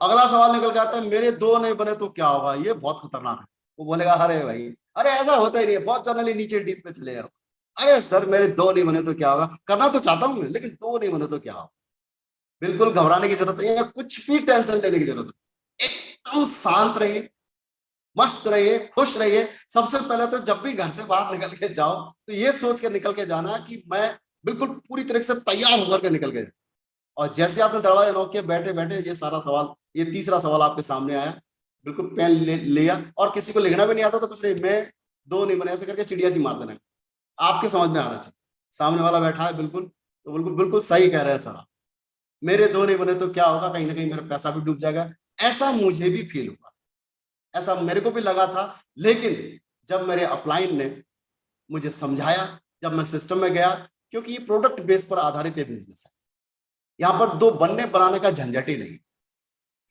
अगला सवाल निकल के आता है, मेरे दो नहीं बने तो क्या होगा। ये बहुत खतरनाक है। वो बोलेगा अरे भाई, अरे ऐसा होता ही नहीं है, बहुत जनरली नीचे डीप पे चले जाओ। अरे सर मेरे दो नहीं बने तो क्या होगा, करना तो चाहता हूं मैं, लेकिन दो नहीं बने तो क्या होगा। बिल्कुल घबराने की जरूरत नहीं है, कुछ भी टेंशन लेने की जरूरत नहीं, एकदम शांत रहिए, मस्त रहिए, खुश रहिए। सबसे पहले तो जब भी घर से बाहर निकल के जाओ तो ये सोच के निकल के जाना कि मैं बिल्कुल पूरी तरह से तैयार होकर के निकल गए। और जैसे आपने दरवाजा नॉक किया, बैठे बैठे ये सारा सवाल, ये तीसरा सवाल आपके सामने आया, बिल्कुल पेन लिया, और किसी को लिखना भी नहीं आता तो कुछ नहीं, मैं दो नहीं बने ऐसे करके चिड़िया सी मार देना, आपके समझ में आना चाहिए। सामने वाला बैठा है बिल्कुल, तो बिल्कुल बिल्कुल सही कह रहे हैं सर, मेरे दो नहीं बने तो क्या होगा, कहीं ना कहीं मेरा पैसा भी डूब जाएगा। ऐसा मुझे भी फील हुआ, ऐसा मेरे को भी लगा था। लेकिन जब मेरे अपलाइन ने मुझे समझाया, जब मैं सिस्टम में गया, क्योंकि ये प्रोडक्ट बेस पर आधारित बिजनेस है, यहाँ पर दो बनने बनाने का झंझट ही नहीं।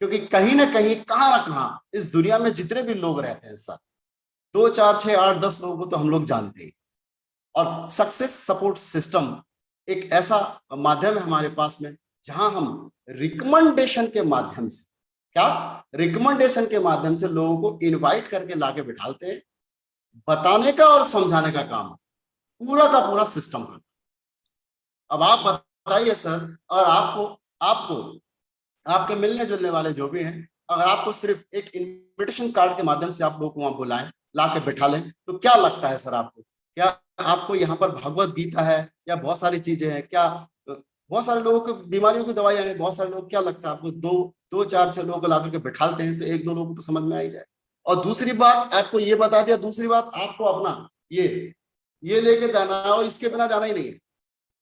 क्योंकि कहीं ना कहीं कहां ना कहां इस दुनिया में जितने भी लोग रहते हैं सर, 2 4 6 8 10 लोगों को तो हम लोग जानते हैं। और सक्सेस सपोर्ट सिस्टम एक ऐसा माध्यम है हमारे पास में, जहां हम रिकमेंडेशन के माध्यम से, क्या रिकमेंडेशन के माध्यम से लोगों को इनवाइट करके लाके बिठाते हैं, बताने का और समझाने का काम पूरा का पूरा सिस्टम का। अब आप बताइए सर, और आपको आपको आपके मिलने जुलने वाले जो भी हैं, अगर आपको सिर्फ एक इनविटेशन कार्ड के माध्यम से आप लोग को वहां बुलाएं, ला के बिठा लें, तो क्या लगता है सर आपको, क्या आपको यहाँ पर भगवत गीता है या बहुत सारी चीजें हैं, क्या बहुत सारे लोगों को बीमारियों की दवाइयां हैं, बहुत सारे लोग, क्या लगता है आपको दो चार छह लोगों को ला करके बिठाते हैं तो एक दो लोगों को तो समझ में आ ही जाए। और दूसरी बात आपको ये बता दिया, दूसरी बात आपको अपना ये लेके जाना है, और इसके बिना जाना ही नहीं है,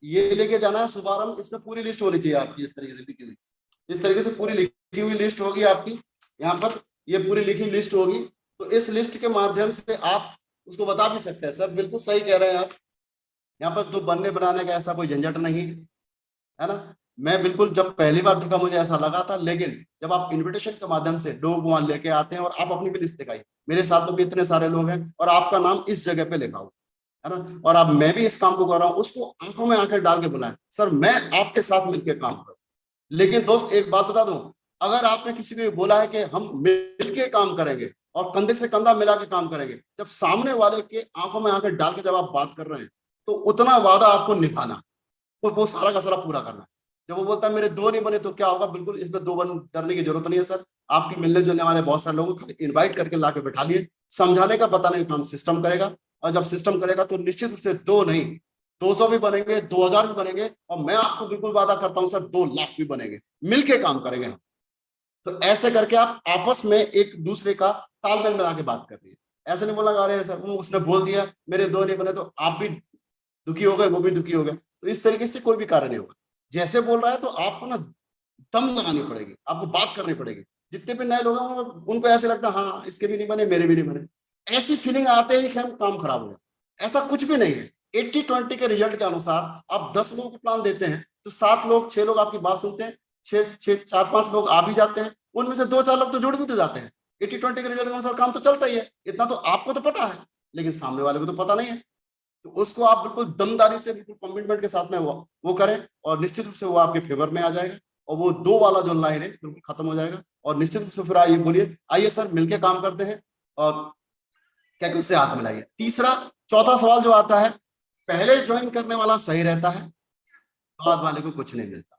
ये लेके जाना है शुभारंभ। इसमें पूरी लिस्ट होनी चाहिए आपकी, इस तरीके से लिखी हुई, इस तरीके से पूरी लिखी हुई लिस्ट होगी आपकी, यहाँ पर ये पूरी लिखी लिस्ट होगी। तो इस लिस्ट के माध्यम से आप उसको बता भी सकते हैं, सर बिल्कुल सही कह रहे हैं आप, यहाँ पर दो बनने बनाने का ऐसा कोई झंझट नहीं है ना। मैं बिल्कुल जब पहली बार देखा मुझे ऐसा लगा था, लेकिन जब आप इन्विटेशन के माध्यम से लोग वहां लेके आते हैं, और आप अपनी भी लिस्ट दिखाई, मेरे साथ में भी इतने सारे लोग हैं और आपका नाम इस जगह पे लिखा हुआ है ना, और अब मैं भी इस काम को कर रहा हूँ, उसको आंखों में आंखें डाल के बुलाएं, सर मैं आपके साथ मिलकर काम करूँ। लेकिन दोस्त एक बात बता दूं, अगर आपने किसी को बोला है कि हम मिलके काम करेंगे और कंधे से कंधा मिला के काम करेंगे, जब सामने वाले के आंखों में आंखें डाल के जब आप बात कर रहे हैं, तो उतना वादा आपको निभाना, वो सारा का सारा पूरा करना। जब वो बोलता है मेरे दो नहीं बने तो क्या होगा, बिल्कुल इसमें दो बन करने की जरूरत नहीं है सर। आपके मिलने जुलने वाले बहुत सारे लोगों को इन्वाइट करके ला के बैठा लिए, समझाने का बताने का काम सिस्टम करेगा, और जब सिस्टम करेगा तो निश्चित रूप से दो नहीं 200 भी बनेंगे, 2000 भी बनेंगे, और मैं आपको बिल्कुल वादा करता हूं सर 2 लाख भी बनेंगे, मिलके काम करेंगे हम। तो ऐसे करके आप आपस में एक दूसरे का तालमेल मिला के बात कर रही है। ऐसे नहीं बोला अरे सर वो उसने बोल दिया मेरे दो नहीं बने तो आप भी दुखी हो गए, वो भी दुखी हो गए, तो इस तरीके से कोई भी कार्य नहीं होगा। जैसे बोल रहा है तो आपको ना दम लगानी पड़ेगी, आपको बात करनी पड़ेगी। जितने भी नए लोग हैं उनको ऐसे लगता है हाँ इसके भी नहीं बने, मेरे भी नहीं बने, ऐसी फीलिंग आते ही कि हम काम खराब हो जाए। ऐसा कुछ भी नहीं है। 80-20 के रिजल्ट के अनुसार आप 10 लोगों को प्लान देते हैं तो 7 लोग 6 लोग आपकी बात सुनते हैं, 4-5 लोग आ भी जाते हैं, उनमें से 2-4 लोग तो जुड़ भी तो जाते हैं। 80-20 के रिजल्ट के अनुसार काम तो चलता ही है, इतना तो आपको तो पता है, लेकिन सामने वाले को तो पता नहीं है। तो उसको आप बिल्कुल दमदारी से, बिल्कुल कमिटमेंट के साथ में वो करें, और निश्चित रूप से वो आपके फेवर में आ जाएगा, और वो 2 वाला जो लाइन है बिल्कुल खत्म हो जाएगा। और निश्चित रूप से फिर आइए बोलिए, आइए सर मिलके काम करते हैं, और क्या कि उससे हाथ मिलाइए। चौथा सवाल जो आता है, पहले ज्वाइन करने वाला सही रहता है, बाद वाले को कुछ नहीं मिलता।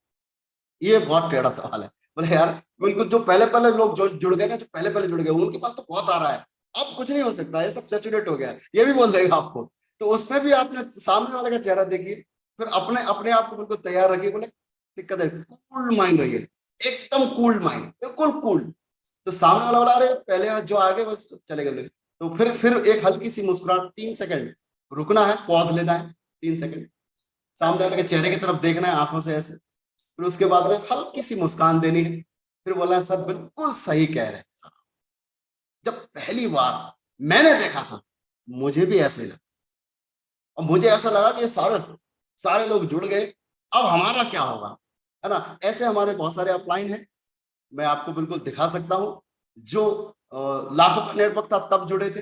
ये बहुत टेढ़ा सवाल है। बोले यार बिल्कुल जो पहले पहले लोग जो जुड़ गए ना, जो पहले पहले जुड़ गए उनके पास तो बहुत आ रहा है, अब कुछ नहीं हो सकता, ये सब सैचुरेट हो गया है, ये भी बोल देगा आपको। तो उसमें भी आपने सामने वाले का चेहरा देखिए, फिर अपने अपने आप को बिल्कुल तैयार रखिए। बोले दिक्कत है, कूल माइंड रहिए, एकदम कूल माइंड, बिल्कुल कूल। तो सामने वाला बोला अरे पहले जो आगे बस चले गए, तो फिर एक हल्की सी मुस्कुराहट, 3 सेकंड रुकना है, पॉज लेना है, 3 सेकंड सामने वाले के चेहरे की तरफ देखना है आंखों से ऐसे, फिर उसके बाद में हल्की सी मुस्कान देनी है, फिर बोला सर बिल्कुल सही कह रहे हैं सर, जब पहली बार मैंने देखा था मुझे भी ऐसे लगा, और मुझे ऐसा लगा कि ये सारे लोग जुड़ गए, अब हमारा क्या होगा, है ना। ऐसे हमारे बहुत सारे अपलाइन हैं, मैं आपको बिल्कुल दिखा सकता हूं, जो लाखों का नेटवर्क था तब जुड़े थे,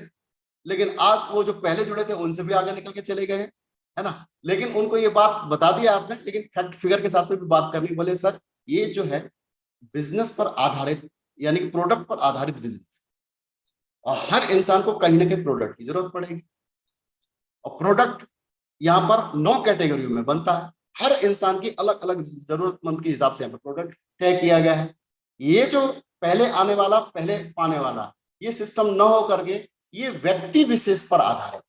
लेकिन आज वो जो पहले जुड़े थे उनसे भी आगे निकल के चले गए हैं, है ना। लेकिन उनको ये बात बता दिया आपने, लेकिन फैक्ट फिगर के साथ में भी बात करनी। बोले सर ये जो है बिजनेस पर आधारित, यानी कि प्रोडक्ट पर आधारित बिजनेस, और हर इंसान को कहीं ना कहीं प्रोडक्ट की जरूरत पड़ेगी, और प्रोडक्ट यहाँ पर 9 कैटेगरी में बनता है, हर इंसान की अलग अलग जरूरतमंद के हिसाब से यहाँ पर प्रोडक्ट तय किया गया है। ये जो पहले आने वाला पहले पाने वाला, ये सिस्टम न हो करके ये व्यक्ति विशेष पर आधारित,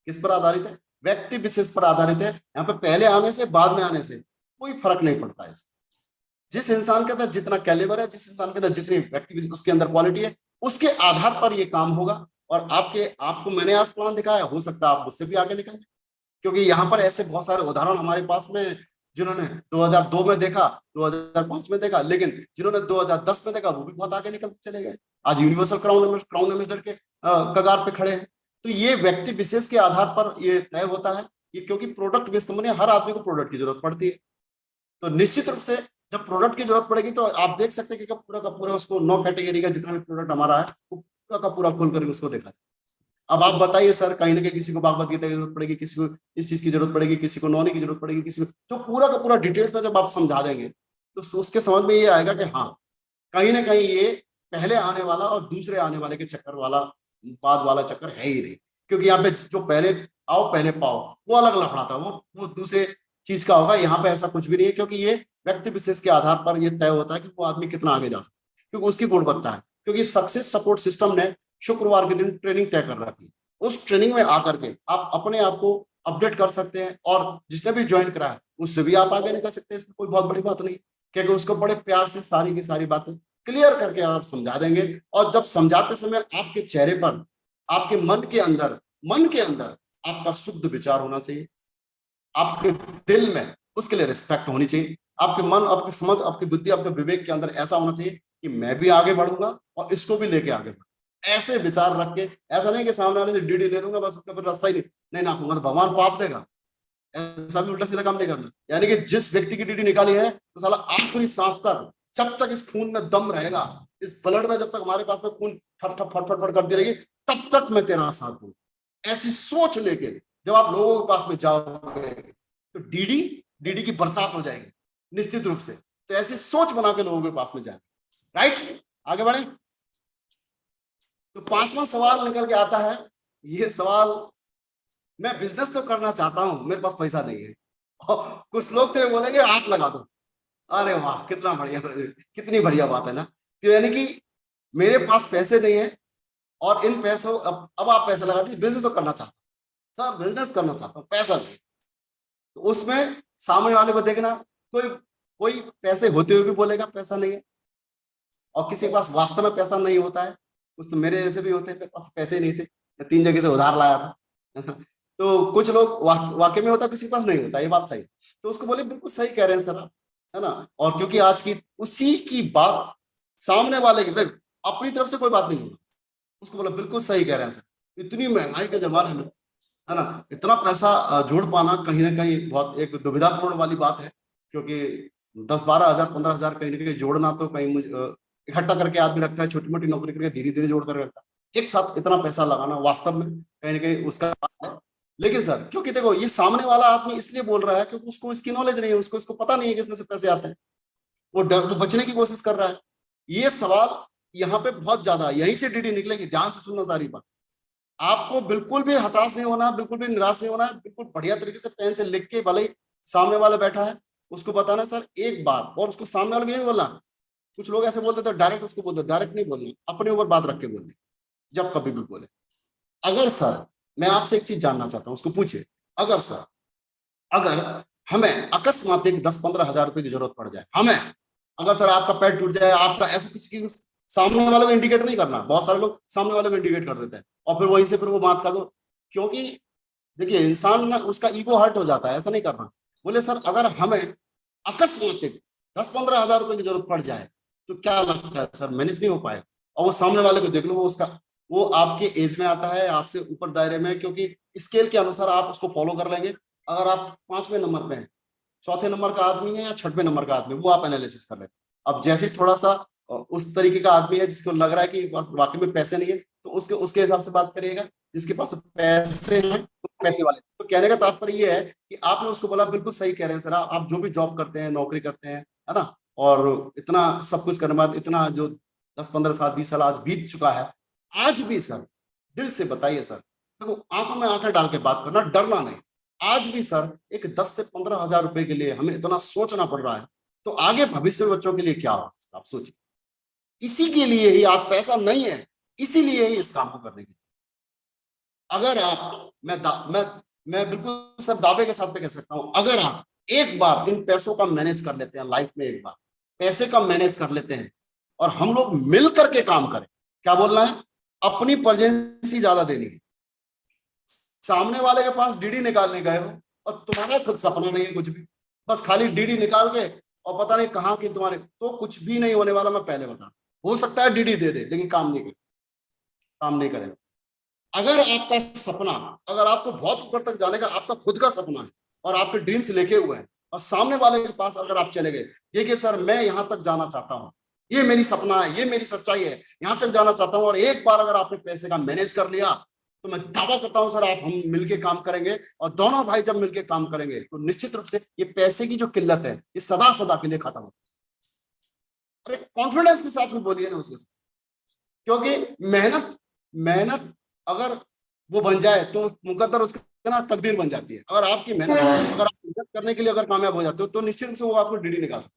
किस पर आधारित है, व्यक्ति विशेष पर आधारित है। यहाँ पे पहले आने से बाद में आने से कोई फर्क नहीं पड़ता है। जिस इंसान के अंदर जितना कैलिबर है, जिस इंसान के अंदर जितनी व्यक्ति उसके अंदर क्वालिटी है, उसके आधार पर ये काम होगा। और आपको मैंने आज प्लान दिखाया, हो सकता है आप मुझसे भी आगे निकल जाए, क्योंकि यहाँ पर ऐसे बहुत सारे उदाहरण हमारे पास में, जिन्होंने 2002 में देखा, 2005 में देखा, लेकिन जिन्होंने 2010 में देखा वो भी बहुत आगे निकल चले गए, आज यूनिवर्सल क्राउन एम्बेसडर के कगार पे खड़े हैं। तो ये व्यक्ति विशेष के आधार पर ये तय होता है, ये क्योंकि प्रोडक्ट बेस्ड कंपनी, हर आदमी को प्रोडक्ट की जरूरत पड़ती है। तो निश्चित रूप से जब प्रोडक्ट की जरूरत पड़ेगी तो आप देख सकते हैं कि पूरा का पूरा उसको 9 कैटेगरी का जितना भी प्रोडक्ट हमारा है वो पूरा का पूरा खोल करके उसको देखा। अब आप बताइए सर, कहीं ना कहीं किसी को भागवत गीता की जरूरत पड़ेगी, किसी को इस चीज की जरूरत पड़ेगी, किसी को नौनी की जरूरत पड़ेगी, किसी को, तो पूरा का पूरा डिटेल्स में जब आप समझा देंगे तो उसके समझ में ये आएगा कि हाँ कहीं ना कहीं ये पहले आने वाला और दूसरे आने वाले के चक्कर वाला, बाद वाला चक्कर है ही नहीं। क्योंकि यहाँ पे जो पहले आओ पहले पाओ वो अलग लफड़ा था, वो दूसरे चीज का होगा। यहाँ पे ऐसा कुछ भी नहीं है, क्योंकि ये व्यक्ति विशेष के आधार पर ये तय होता है कि वो आदमी कितना आगे जा सकता है, क्योंकि उसकी गुणवत्ता है। क्योंकि सक्सेस सपोर्ट सिस्टम ने शुक्रवार के दिन ट्रेनिंग तय कर रखी है, उस ट्रेनिंग में आकर के आप अपने आप को अपडेट कर सकते हैं, और जिसने भी ज्वाइन करा है उससे भी आप आगे निकल सकते हैं। इसमें कोई बहुत बड़ी बात नहीं, क्योंकि उसको बड़े प्यार से सारी की सारी बातें क्लियर करके आप समझा देंगे। और जब समझाते समय आपके चेहरे पर, आपके मन के अंदर आपका शुद्ध विचार होना चाहिए, आपके दिल में उसके लिए रिस्पेक्ट होनी चाहिए, आपके मन, आपकी समझ, आपकी बुद्धि, आपके विवेक के अंदर ऐसा होना चाहिए कि मैं भी आगे बढ़ूंगा और इसको भी लेके आगे बढ़ूंगा। ऐसे विचार रख के, ऐसा नहीं कि सामने वाले से डीडी ले लूंगा बस उसका फिर रास्ता ही नहीं नापूंगा तो भगवान पाप देगा, ऐसा भी उल्टा सीधा काम नहीं करना। यानी कि जिस व्यक्ति की डीडी निकाली है तो साला आखिरी सांस तक, जब तक इस खून में दम रहेगा, इस ब्लड में जब तक हमारे पास में खून ठप ठप फट फट फट करती रहेगी, तब तक मैं तेरा साथ दूंगा। ऐसी सोच लेके जब आप लोगों के पास में जाओगे तो डीडी की बरसात हो जाएगी निश्चित रूप से। तो ऐसी सोच बना के लोगों के पास में जाए। राइट, आगे बढ़े। तो 5वां सवाल निकल के आता है, ये सवाल, मैं बिजनेस तो करना चाहता हूं, मेरे पास पैसा नहीं है। और कुछ लोग तो बोलेंगे आप लगा दो। अरे वाह, कितना बढ़िया, कितनी बढ़िया बात है ना। तो यानी कि मेरे पास पैसे नहीं है और इन पैसों, अब आप पैसा लगा दीजिए, बिजनेस तो करना चाहता हूं, तो बिजनेस करना चाहता हूँ, पैसा नहीं। तो उसमें सामने वाले को देखना, कोई पैसे होते हुए भी बोलेगा पैसा नहीं है, और किसी के पास वास्तव में पैसा नहीं होता है। कुछ तो मेरे जैसे भी होते हैं, मेरे पास पैसे नहीं थे, मैं 3 जगह से उधार लाया था। तो कुछ लोग वाकई में होता, किसी के पास नहीं होता, ये बात सही। तो उसको बोले बिल्कुल सही कह रहे हैं सर आप, है ना। और क्योंकि आज की उसी की बात सामने वाले की, देख अपनी तरफ से कोई बात नहीं होता, उसको बोला बिल्कुल सही कह रहे हैं सर, इतनी महंगाई के जमाने में, है ना, इतना पैसा जोड़ पाना कहीं ना कहीं बहुत एक दुविधापूर्ण वाली बात है। क्योंकि 10-12 हजार 15 हजार कहीं ना कहीं जोड़ना, तो कहीं इकट्ठा करके आदमी रखता है, छोटी मोटी नौकरी करके धीरे धीरे जोड़ कर रखता है, एक साथ इतना पैसा लगाना वास्तव में कहीं ना कहीं उसका है। लेकिन सर क्योंकि देखो ये सामने वाला आदमी इसलिए बोल रहा है क्योंकि उसको इसकी नॉलेज नहीं है, उसको इसको पता नहीं है कि इसमें से पैसे आते हैं, वो डर वो बचने की कोशिश कर रहा है। ये सवाल यहाँ पे बहुत ज्यादा यहीं से डीडी निकलेगी, ध्यान से सुनना सारी बात। आपको बिल्कुल भी हताश नहीं होना, बिल्कुल भी निराश नहीं होना है, बिल्कुल बढ़िया तरीके से पेन से लिख के, भले ही सामने वाला बैठा है उसको बताना सर एक बार, और उसको सामने वाले को ये नहीं बोलना। कुछ लोग ऐसे बोलते थे डायरेक्ट उसको बोलते, डायरेक्ट नहीं बोलनी, अपने ऊपर बात रख के बोलनी जब कभी भी बोले। अगर सर मैं आपसे एक चीज जानना चाहता हूँ, उसको पूछे, अगर सर अगर हमें अकस्मात एक 10-15 हजार रुपए की जरूरत पड़ जाए, हमें अगर सर आपका पैर टूट जाए, आपका ऐसा कुछ की सामने वाले को इंडिकेट नहीं करना, बहुत सारे लोग सामने वाले को इंडिकेट कर देते हैं और फिर वहीं से फिर वो बात कर दो, क्योंकि देखिए इंसान ना उसका ईगो हर्ट हो जाता है, ऐसा नहीं करना। बोले सर अगर हमें अकस्मात 10-15 हजार रुपए की जरूरत पड़ जाए तो क्या लगता है सर मैनेज नहीं हो पाए? और वो सामने वाले को देख लो, वो आपके एज में आता है, आपसे ऊपर दायरे में, क्योंकि स्केल के अनुसार आप उसको फॉलो कर लेंगे। अगर आप 5वें नंबर पे हैं, चौथे नंबर का आदमी है या 6वें नंबर का आदमी, वो आप एनालिसिस कर लें। अब जैसे थोड़ा सा उस तरीके का आदमी है जिसको लग रहा है कि वाकई में पैसे नहीं है, तो उसके उसके हिसाब से बात करिएगा। जिसके पास पैसे हैं तो पैसे वाले, तो कहने का तात्पर्य ये है कि आपने उसको बोला बिल्कुल सही कह रहे हैं सर, आप जो भी जॉब करते हैं, नौकरी करते हैं, है ना, और इतना सब कुछ करने बाद इतना जो 10-15 साल 20 साल आज बीत चुका है, आज भी सर दिल से बताइए सर, देखो आंखों में आंखें डाल के बात करना, डरना नहीं। आज भी सर एक 10 से 15 हजार रुपए के लिए हमें इतना सोचना पड़ रहा है, तो आगे भविष्य में बच्चों के लिए क्या होगा आप सोचिए। इसी के लिए ही आज पैसा नहीं है, इसीलिए ही इस काम को करने की। अगर आप मैं बिल्कुल सर दावे के साथ पे कह सकता हूं, अगर आप एक बार इन पैसों का मैनेज कर लेते हैं, लाइफ में एक बार पैसे का मैनेज कर लेते हैं और हम लोग मिल करके काम करें, क्या बोलना है, अपनी प्रेजेंसी ज्यादा देनी है। सामने वाले के पास डीडी निकालने गए हो और तुम्हारा खुद सपना नहीं है कुछ भी, बस खाली डीडी निकाल के और पता नहीं कहाँ की तुम्हारे, तो कुछ भी नहीं होने वाला। मैं पहले बता, हो सकता है डीडी दे दे लेकिन काम नहीं करेगा। अगर आपका सपना, अगर आपको बहुत ऊपर तक जाने का आपका खुद का सपना है और आपके ड्रीम्स लिखे हुए हैं और सामने वाले के पास अगर आप चले गए, देखिए सर मैं यहां तक जाना चाहता हूं, ये मेरी सपना है, ये मेरी सच्चाई है, यहां तक जाना चाहता हूं, और एक बार अगर आपने पैसे का मैनेज कर लिया तो मैं दावा करता हूं सर आप हम मिलके काम करेंगे, और दोनों भाई जब मिलके काम करेंगे तो निश्चित रूप से ये पैसे की जो किल्लत है ये सदा सदा के लिए खत्म हो। अरे कॉन्फिडेंस के साथ में बोलिए ना उसके साथ, क्योंकि मेहनत अगर वो बन जाए तो मुकद्दर उसका ना तकदीर बन जाती है। अगर आपकी मेहनत, अगर आप मेहनत करने के लिए अगर कामयाब हो जाते हो तो निश्चित रूप से वो आपको डीडी निकाल सकते।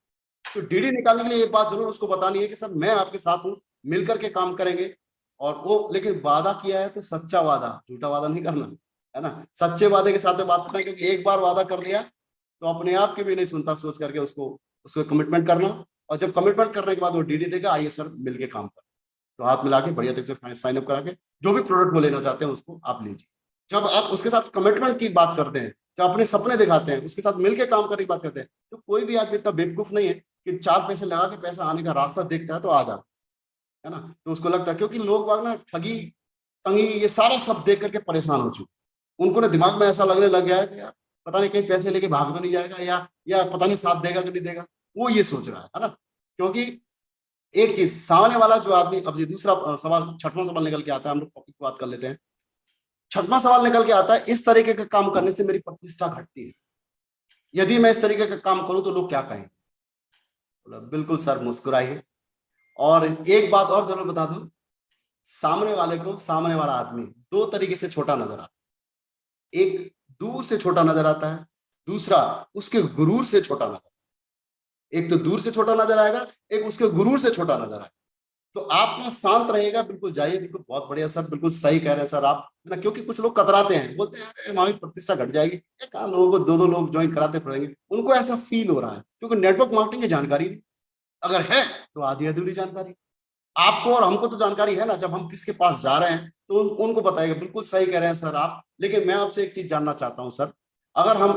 तो डीडी निकालने के लिए एक बात जरूर उसको बतानी है कि सर मैं आपके साथ हूँ, मिलकर के काम करेंगे। और वो लेकिन वादा किया है तो सच्चा वादा, झूठा वादा नहीं करना, है ना, सच्चे वादे के साथ में बात करना, क्योंकि एक बार वादा कर दिया तो अपने आप के भी नहीं सुनता, सोच करके उसको कमिटमेंट करना, और जब कमिटमेंट करने के बाद वो डीडी देगा, आइए सर मिलके काम कर, तो हाथ मिला के बढ़िया तरीके से साइन अप करा के जो भी प्रोडक्ट वो लेना चाहते हैं उसको आप लीजिए। जब आप उसके साथ कमिटमेंट की बात करते हैं, जब अपने सपने दिखाते हैं, उसके साथ मिलकर काम करने की बात करते हैं, तो कोई भी आदमी इतना बेवकूफ नहीं है कि 4 पैसे लगा के पैसा आने का रास्ता देखता है तो आ जाता है ना, तो उसको लगता है, क्योंकि लोग बाग ना ठगी तंगी ये सारा सब देख करके परेशान हो चुके, उनको ना दिमाग में ऐसा लगने लग गया है कि यार पता नहीं कहीं पैसे लेके भाग तो नहीं जाएगा, या पता नहीं साथ देगा कि नहीं देगा, वो ये सोच रहा है ना। क्योंकि एक चीज सामने वाला जो आदमी, अब ये दूसरा सवाल, 6वां सवाल निकल के आता है, हम लोग टॉपिक की बात कर लेते हैं। 6वां सवाल निकल के आता है, इस तरीके का काम करने से मेरी प्रतिष्ठा घटती है, यदि मैं इस तरीके का काम करूं तो लोग क्या कहेंगे? बिल्कुल सर मुस्कुराइए, और एक बात और जरूर बता दूं, सामने वाले को, सामने वाला आदमी 2 तरीके से छोटा नजर आता है, एक दूर से छोटा नजर आता है, दूसरा उसके गुरूर से छोटा नजर, एक तो दूर से छोटा नजर आएगा, एक उसके गुरूर से छोटा नजर आएगा। तो आप ना शांत रहेगा, बिल्कुल जाइए, बिल्कुल बहुत बढ़िया सर, बिल्कुल सही कह रहे हैं सर आप, है ना, क्योंकि कुछ लोग कतराते हैं, बोलते हैं यार हमारी प्रतिष्ठा घट जाएगी, कहाँ लोगों को 2-2 लोग ज्वाइन कराते पड़ेंगे, उनको ऐसा फील हो रहा है क्योंकि नेटवर्क मार्केटिंग की जानकारी नहीं, अगर है तो आधी अधूरी जानकारी। आपको और हमको तो जानकारी है ना, जब हम किसके पास जा रहे हैं तो उनको बताएगा, बिल्कुल सही कह रहे हैं सर आप। लेकिन मैं आपसे एक चीज जानना चाहता हूँ सर, अगर हम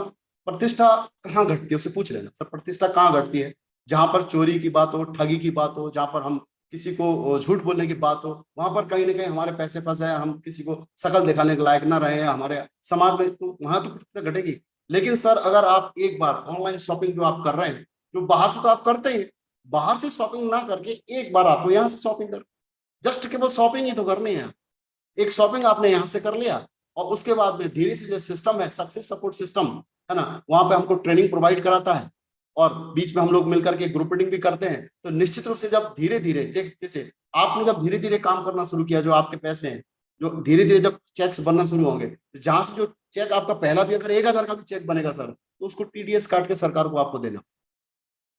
प्रतिष्ठा कहाँ घटती है उससे पूछ लेना सर, प्रतिष्ठा कहाँ घटती है? जहां पर चोरी की बात हो, ठगी की बात हो, जहां पर हम किसी को झूठ बोलने की बात हो, वहां पर कहीं ना कहीं हमारे पैसे फंसे हैं, हम किसी को शकल दिखाने के लायक ना रहे हैं हमारे समाज में, तो वहां तो प्रतिष्ठा घटेगी। लेकिन सर अगर आप एक बार ऑनलाइन शॉपिंग जो आप कर रहे हैं, जो बाहर से तो आप करते ही, बाहर से शॉपिंग ना करके एक बार आपको यहाँ से शॉपिंग कर, जस्ट केवल शॉपिंग ही तो करनी है, एक शॉपिंग आपने यहाँ से कर लिया, और उसके बाद में धीरे से जो सिस्टम है, सक्सेस सपोर्ट सिस्टम है ना, वहां पे हमको ट्रेनिंग प्रोवाइड कराता है और बीच में हम लोग मिलकर के ग्रुप रीडिंग भी करते हैं। तो निश्चित रूप से जब धीरे धीरे, जैसे आपने जब धीरे धीरे काम करना शुरू किया, जो आपके पैसे हैं जो धीरे धीरे जब चेक्स बनना शुरू होंगे, जहां से जो चेक आपका पहला भी अगर 1,000 का भी चेक बनेगा सर, तो उसको टीडीएस काट के सरकार को आपको देना।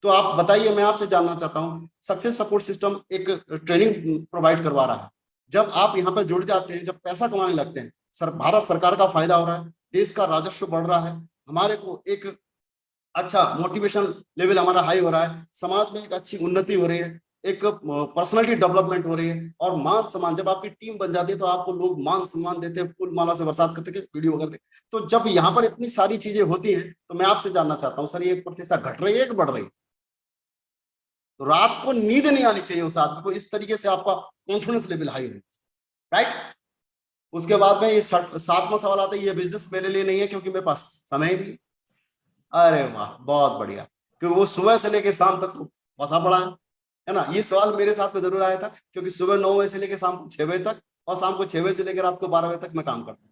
तो आप बताइए, मैं आपसे जानना चाहता हूँ, सक्सेस सपोर्ट सिस्टम एक ट्रेनिंग प्रोवाइड करवा रहा है। जब आप यहाँ पर जुड़ जाते हैं, जब पैसा कमाने लगते हैं, सर भारत सरकार का फायदा हो रहा है, देश का राजस्व बढ़ रहा है, हमारे को एक अच्छा मोटिवेशन लेवल हमारा हाई हो रहा है, समाज में एक अच्छी उन्नति हो रही है, एक पर्सनालिटी डेवलपमेंट हो रही है, और मान सम्मान, जब आपकी टीम बन जाती है तो आपको लोग मान सम्मान देते हैं, फूल माला से बरसात करते हैं, वीडियो करते हैं। तो जब यहाँ पर इतनी सारी चीजें होती हैं, तो मैं आपसे जानना चाहता हूँ सर, ये प्रतिष्ठा घट रही है कि बढ़ रही है? तो रात को नींद नहीं आनी चाहिए उस आदमी को, इस तरीके से आपका कॉन्फिडेंस लेवल हाई होना चाहिए, राइट। उसके बाद में ये 7वां सवाल आता है, ये बिजनेस मेरे लिए नहीं है क्योंकि मेरे पास समय ही नहीं। अरे वाह, बहुत बढ़िया, क्योंकि वो सुबह से लेके शाम तक तो बसा पड़ा है ना। ये सवाल मेरे साथ में जरूर आया था, क्योंकि सुबह 9 बजे से लेकर शाम को 6 बजे तक, और शाम को 6 बजे से लेकर रात को 12 बजे तक मैं काम करता हूँ।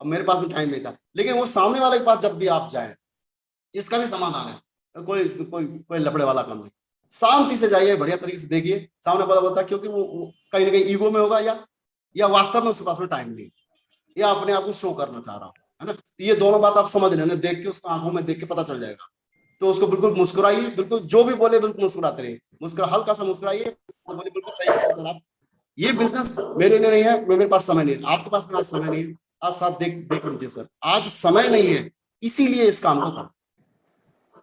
अब मेरे पास में टाइम नहीं था, लेकिन वो सामने वाले के पास जब भी आप जाए, इसका भी समाधान है, कोई कोई कोई लफड़े वाला काम नहीं, शांति से जाइए, बढ़िया तरीके से देखिए सामने वाला बोलता है, क्योंकि वो कहीं ना कहीं ईगो में होगा, या वास्तव में उसके पास में टाइम नहीं, या अपने आप को शो करना चाह रहा है ना। ये दोनों बात आप समझ लेना, देख के उसको आंखों में देख के पता चल जाएगा। तो उसको बिल्कुल मुस्कुराइए, बिल्कुल जो भी बोले बिल्कुल मुस्कुराते रहिए, हल्का सा मुस्कुराइए, बोले बिल्कुल सही है सर, आप ये बिजनेस मेरे लिए नहीं है, मेरे पास समय नहीं है, आपके पास में आज समय नहीं है, आज साथ देख लीजिए सर, आज समय नहीं है, इसीलिए इस काम को कर,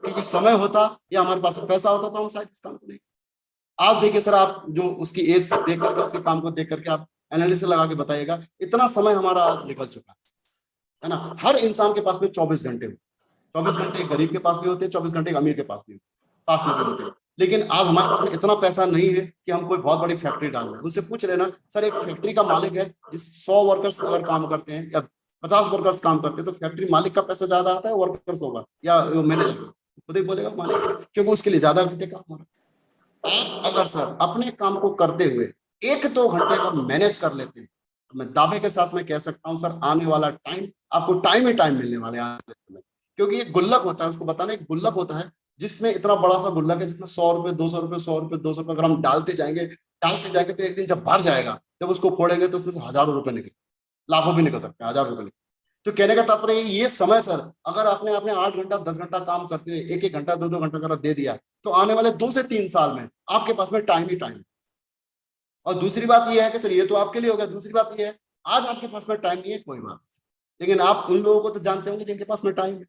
क्योंकि समय होता या हमारे पास पैसा होता तो हम शायद इस काम को नहीं। आज देखिए सर, आप जो उसकी एज देख करके, उसके काम को देख करके आप एनालिसिस लगा के बताइएगा, इतना समय हमारा आज निकल चुका है ना। हर इंसान के पास में 24 घंटे, 24 घंटे गरीब के पास भी होते हैं, 24 घंटे अमीर के पास भी होते हैं। लेकिन आज हमारे पास में इतना पैसा नहीं है कि हम कोई बहुत बड़ी फैक्ट्री डाल रहे हैं। उनसे पूछ लेना सर, एक फैक्ट्री का मालिक है, जिस 100 वर्कर्स अगर काम करते हैं या 50 वर्कर्स काम करते हैं, तो फैक्ट्री मालिक का पैसा ज्यादा आता है, वर्कर्स होगा या मैनेजर, खुद ही बोलेगा मालिक, क्योंकि उसके लिए ज्यादा घंटे काम हो रहा है। आप अगर सर अपने काम को करते हुए 1-2 घंटे अगर मैनेज कर लेते हैं, तो मैं दावे के साथ में कह सकता हूं सर, आने वाला टाइम आपको टाइम ही टाइम मिलने वाले हैं। क्योंकि ये गुल्लक होता है, उसको बताना, एक गुल्लक होता है जिसमें इतना बड़ा सा गुल्लक है, जिसमें 100 रुपए 200 रुपए 100 रुपए 200 रुपए अगर हम डालते जाएंगे तो एक दिन जब भर जाएगा, जब उसको फोड़ेंगे तो उसमें से हजारों रुपए निकले, लाखों भी निकल सकते हैं, 1000 रुपए निकले। तो कहने का तात्पर्य ये समय सर, अगर आपने 8 घंटा 10 घंटा काम करते हुए 1-1 घंटा 2-2 घंटा अगर दे दिया, तो आने वाले 2 से 3 साल में आपके पास में टाइम ही टाइम। और दूसरी बात यह है कि सर, ये तो आपके लिए हो गया, दूसरी बात यह है, आज आपके पास में टाइम नहीं है, कोई बात नहीं, लेकिन आप उन लोगों को तो जानते होंगे जिनके पास में टाइम है,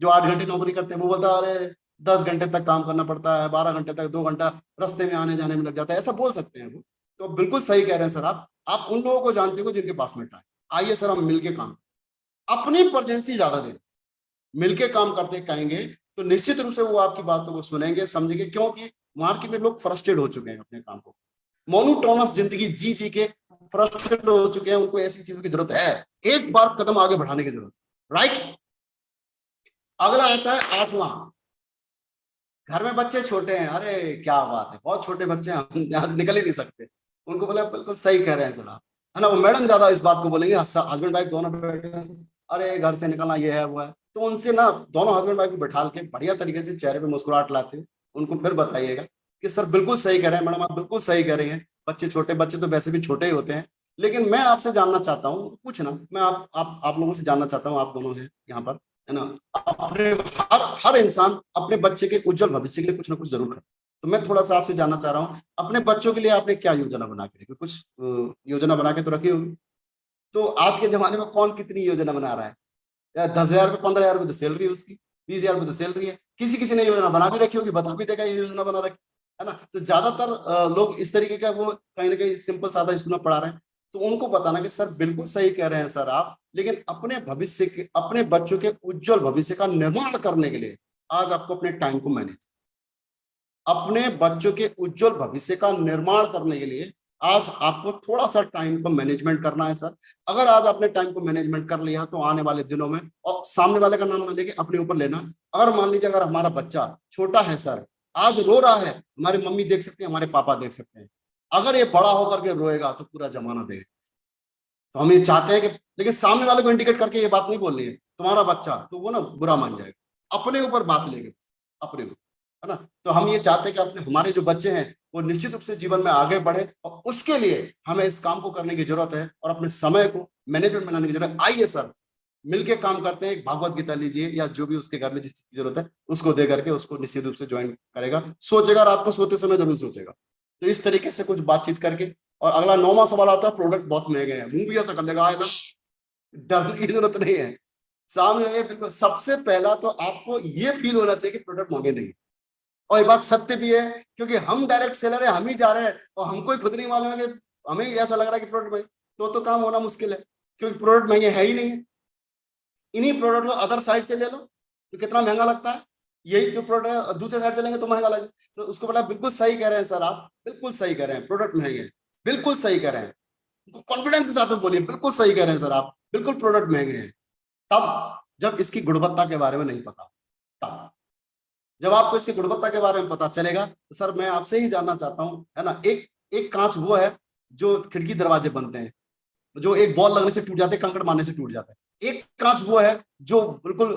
जो 8 घंटे नौकरी करते हैं। वो बोलता है अरे 10 घंटे तक काम करना पड़ता है, 12 घंटे तक, 2 घंटा रास्ते में आने जाने में लग जाता है, ऐसा बोल सकते हैं वो। तो बिल्कुल सही कह रहे हैं सर, आप उन लोगों को जानते हो जिनके पास में टाइम। आइए सर, हम मिलके काम, अपनी प्रेजेंसी ज्यादा दें, मिलके काम करते कहेंगे, तो निश्चित रूप से वो आपकी बातों को सुनेंगे, समझेंगे, क्योंकि मार्केट में लोग फ्रस्ट्रेट हो चुके हैं अपने काम को, मोनोटोनस जिंदगी जी के फ्रस्ट्रेट हो चुके हैं। उनको ऐसी चीजों की जरूरत है, एक बार कदम आगे बढ़ाने की जरूरत, राइट। अगला आता है 8वां, घर में बच्चे छोटे हैं, अरे क्या बात है, बहुत छोटे बच्चे हैं, हम यहाँ से निकल ही नहीं सकते। उनको बोला बिल्कुल सही कह रहे हैं सर आप, है ना। वो मैडम ज्यादा इस बात को बोलेंगे, हस्बैंड वाइफ दोनों बैठे हैं, अरे घर से निकलना ये है वो है, तो उनसे ना दोनों हस्बैंड वाइफ को बैठा के बढ़िया तरीके से चेहरे पे मुस्कुराहट लाते हुए उनको फिर बताइएगा कि सर बिल्कुल सही कह रहे हैं मैडम, आप बिल्कुल सही कह रही हैं, बच्चे छोटे, बच्चे तो वैसे भी छोटे ही होते हैं। लेकिन मैं आपसे जानना चाहता हूँ कुछ ना, मैं आप लोगों से जानना चाहता हूँ, आप दोनों हैं यहाँ पर, है ना। अपने हर इंसान अपने बच्चे के उज्जवल भविष्य के लिए कुछ ना कुछ जरूर करता है। तो मैं थोड़ा सा आपसे जानना चाह रहा हूँ, अपने बच्चों के लिए आपने क्या योजना बना के रखी? कुछ योजना बना के तो रखी होगी। तो आज के जमाने में कौन कितनी योजना बना रहा है? 10,000 रुपये 15,000 रुपये तो सैलरी है उसकी, 20,000 रुपये तो सैलरी है। किसी ने योजना बना भी रखी होगी, बता भी देगा ये योजना बना रखी है ना। तो ज्यादातर लोग इस तरीके का वो कहीं ना कहीं सिंपल सादा स्कूल में पढ़ा रहे हैं। तो उनको बताना कि सर बिल्कुल सही कह रहे हैं सर आप, लेकिन अपने भविष्य के, अपने बच्चों के उज्जवल भविष्य का निर्माण करने के लिए आज आपको अपने टाइम को मैनेज, अपने बच्चों के उज्जवल भविष्य का निर्माण करने के लिए आज आपको थोड़ा सा टाइम को मैनेजमेंट करना है सर। अगर आज आपने टाइम को मैनेजमेंट कर लिया तो आने वाले दिनों में, और सामने वाले का नाम ना लेके अपने ऊपर लेना, अगर मान लीजिए अगर हमारा बच्चा छोटा है सर, आज रो रहा है, हमारी मम्मी देख सकते हैं, हमारे पापा देख सकते हैं, अगर ये बड़ा होकर के रोएगा तो पूरा जमाना देगा। तो हम ये चाहते हैं कि, लेकिन सामने वाले को इंडिकेट करके ये बात नहीं बोलनी है तुम्हारा बच्चा, तो वो ना बुरा मान जाएगा, अपने ऊपर बात लेंगे, अपने ऊपर, है ना। तो हम ये चाहते हैं कि अपने हमारे जो बच्चे हैं वो निश्चित रूप से जीवन में आगे बढ़े, और उसके लिए हमें इस काम को करने की जरूरत है और अपने समय को मैनेजमेंट बनाने की जरूरत है। आइए सर मिलके काम करते हैं, एक भागवत गीता लीजिए या जो भी उसके घर में जिस चीज की जरूरत है उसको दे करके उसको निश्चित रूप से ज्वाइन करेगा, सोचेगा, रात को सोते समय जरूर सोचेगा। तो इस तरीके से कुछ बातचीत करके, और अगला 9वां सवाल आता है, प्रोडक्ट बहुत महंगे हैं, मुंह भी ऐसा कर लेगा, है ना, डरने की जरूरत नहीं है, सामने आइए। बिल्कुल सबसे पहला तो आपको ये फील होना चाहिए कि प्रोडक्ट महंगे नहीं है, और ये बात सत्य भी है, क्योंकि हम डायरेक्ट सेलर है, हम ही जा रहे हैं और हमको ही खुद नहीं मालूम है कि हमें ऐसा लग रहा है कि प्रोडक्ट महंगे, तो काम होना मुश्किल है, क्योंकि प्रोडक्ट महंगे है ही नहीं है। इन्हीं प्रोडक्ट को अदर साइड से ले लो तो कितना महंगा लगता है, यही जो प्रोडक्ट है दूसरे साइड से लेंगे तो महंगा लगेगा। तो उसको बोला बिल्कुल सही कह रहे हैं सर, आप बिल्कुल सही कह रहे हैं, प्रोडक्ट महंगे हैं, बिल्कुल सही कह रहे हैं, कॉन्फिडेंस के साथ में बोलिए, बिल्कुल सही कह रहे हैं सर आप, बिल्कुल प्रोडक्ट महंगे हैं। तब जब इसकी गुणवत्ता के बारे में नहीं पता, तब जब आपको इसकी गुणवत्ता के बारे में पता चलेगा, तो सर मैं आपसे ही जानना चाहता हूं, है ना, एक कांच वो है जो खिड़की दरवाजे बनते हैं, जो एक बॉल लगने से टूट जाते हैं, कंकड़ मारने से टूट जाता है, एक कांच वो है जो बिल्कुल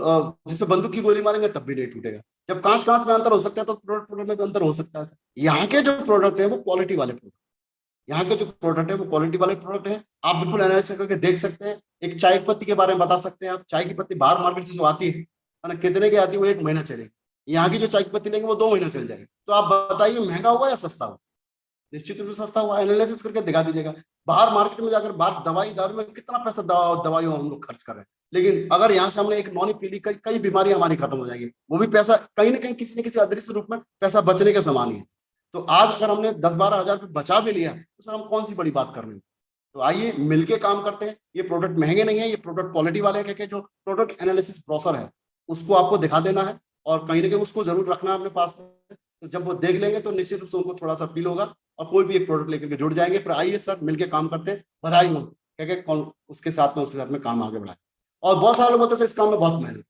जिससे बंदूक की गोली मारेंगे तब भी नहीं टूटेगा। जब कांच कांच में अंतर हो सकता है तो प्रोडक्ट में भी अंतर हो सकता है। यहाँ के जो प्रोडक्ट है वो क्वालिटी वाले प्रोडक्ट, यहाँ के जो प्रोडक्ट है वो क्वालिटी वाले प्रोडक्ट है। आप बिल्कुल एनालिसिस करके देख सकते हैं। एक चाय की पत्ती के बारे में बता सकते हैं आप, चाय की पत्ती बाहर मार्केट से जो आती है ना, कितने की आती है, वो 1 महीना चलेगी। यहाँ की जो चाय की पत्ती लेंगे वो 2 महीना चल जाएगी। तो आप बताइए महंगा होगा या सस्ता होगा? निश्चित रूप से सस्ता हुआ। एनालिसिस करके दिखा दीजिएगा। बाहर मार्केट में जाकर बाहर दवाई दारू में कितना पैसा दवाइयों हम लोग खर्च कर रहे हैं, लेकिन अगर यहाँ से हमने एक नौनी पी ली, कई बीमारियां हमारी खत्म हो जाएगी। वो भी पैसा कहीं ना कहीं किसी न किसी अदृश्य रूप में पैसा बचने के समान ही है। तो आज अगर हमने 10-12 हजार रुपये बचा भी लिया तो सर हम कौन सी बड़ी बात कर रहे हैं। तो आइए मिलके काम करते हैं। ये प्रोडक्ट महंगे नहीं है, ये प्रोडक्ट क्वालिटी वाले हैं। क्या जो प्रोडक्ट एनालिसिस ब्रोशर है उसको आपको दिखा देना है और कहीं ना कहीं उसको जरूर रखना है अपने पास में। तो जब वो देख लेंगे तो निश्चित रूप से उनको थोड़ा सा फील होगा और कोई भी एक प्रोडक्ट लेकर के जुड़ जाएंगे। फिर आइए सर मिलके काम करते हैं, बधाई हो, क्या उसके साथ में काम आगे बढ़ाए। और बहुत सारे लोग बोलते हैं इस काम में बहुत मेहनत,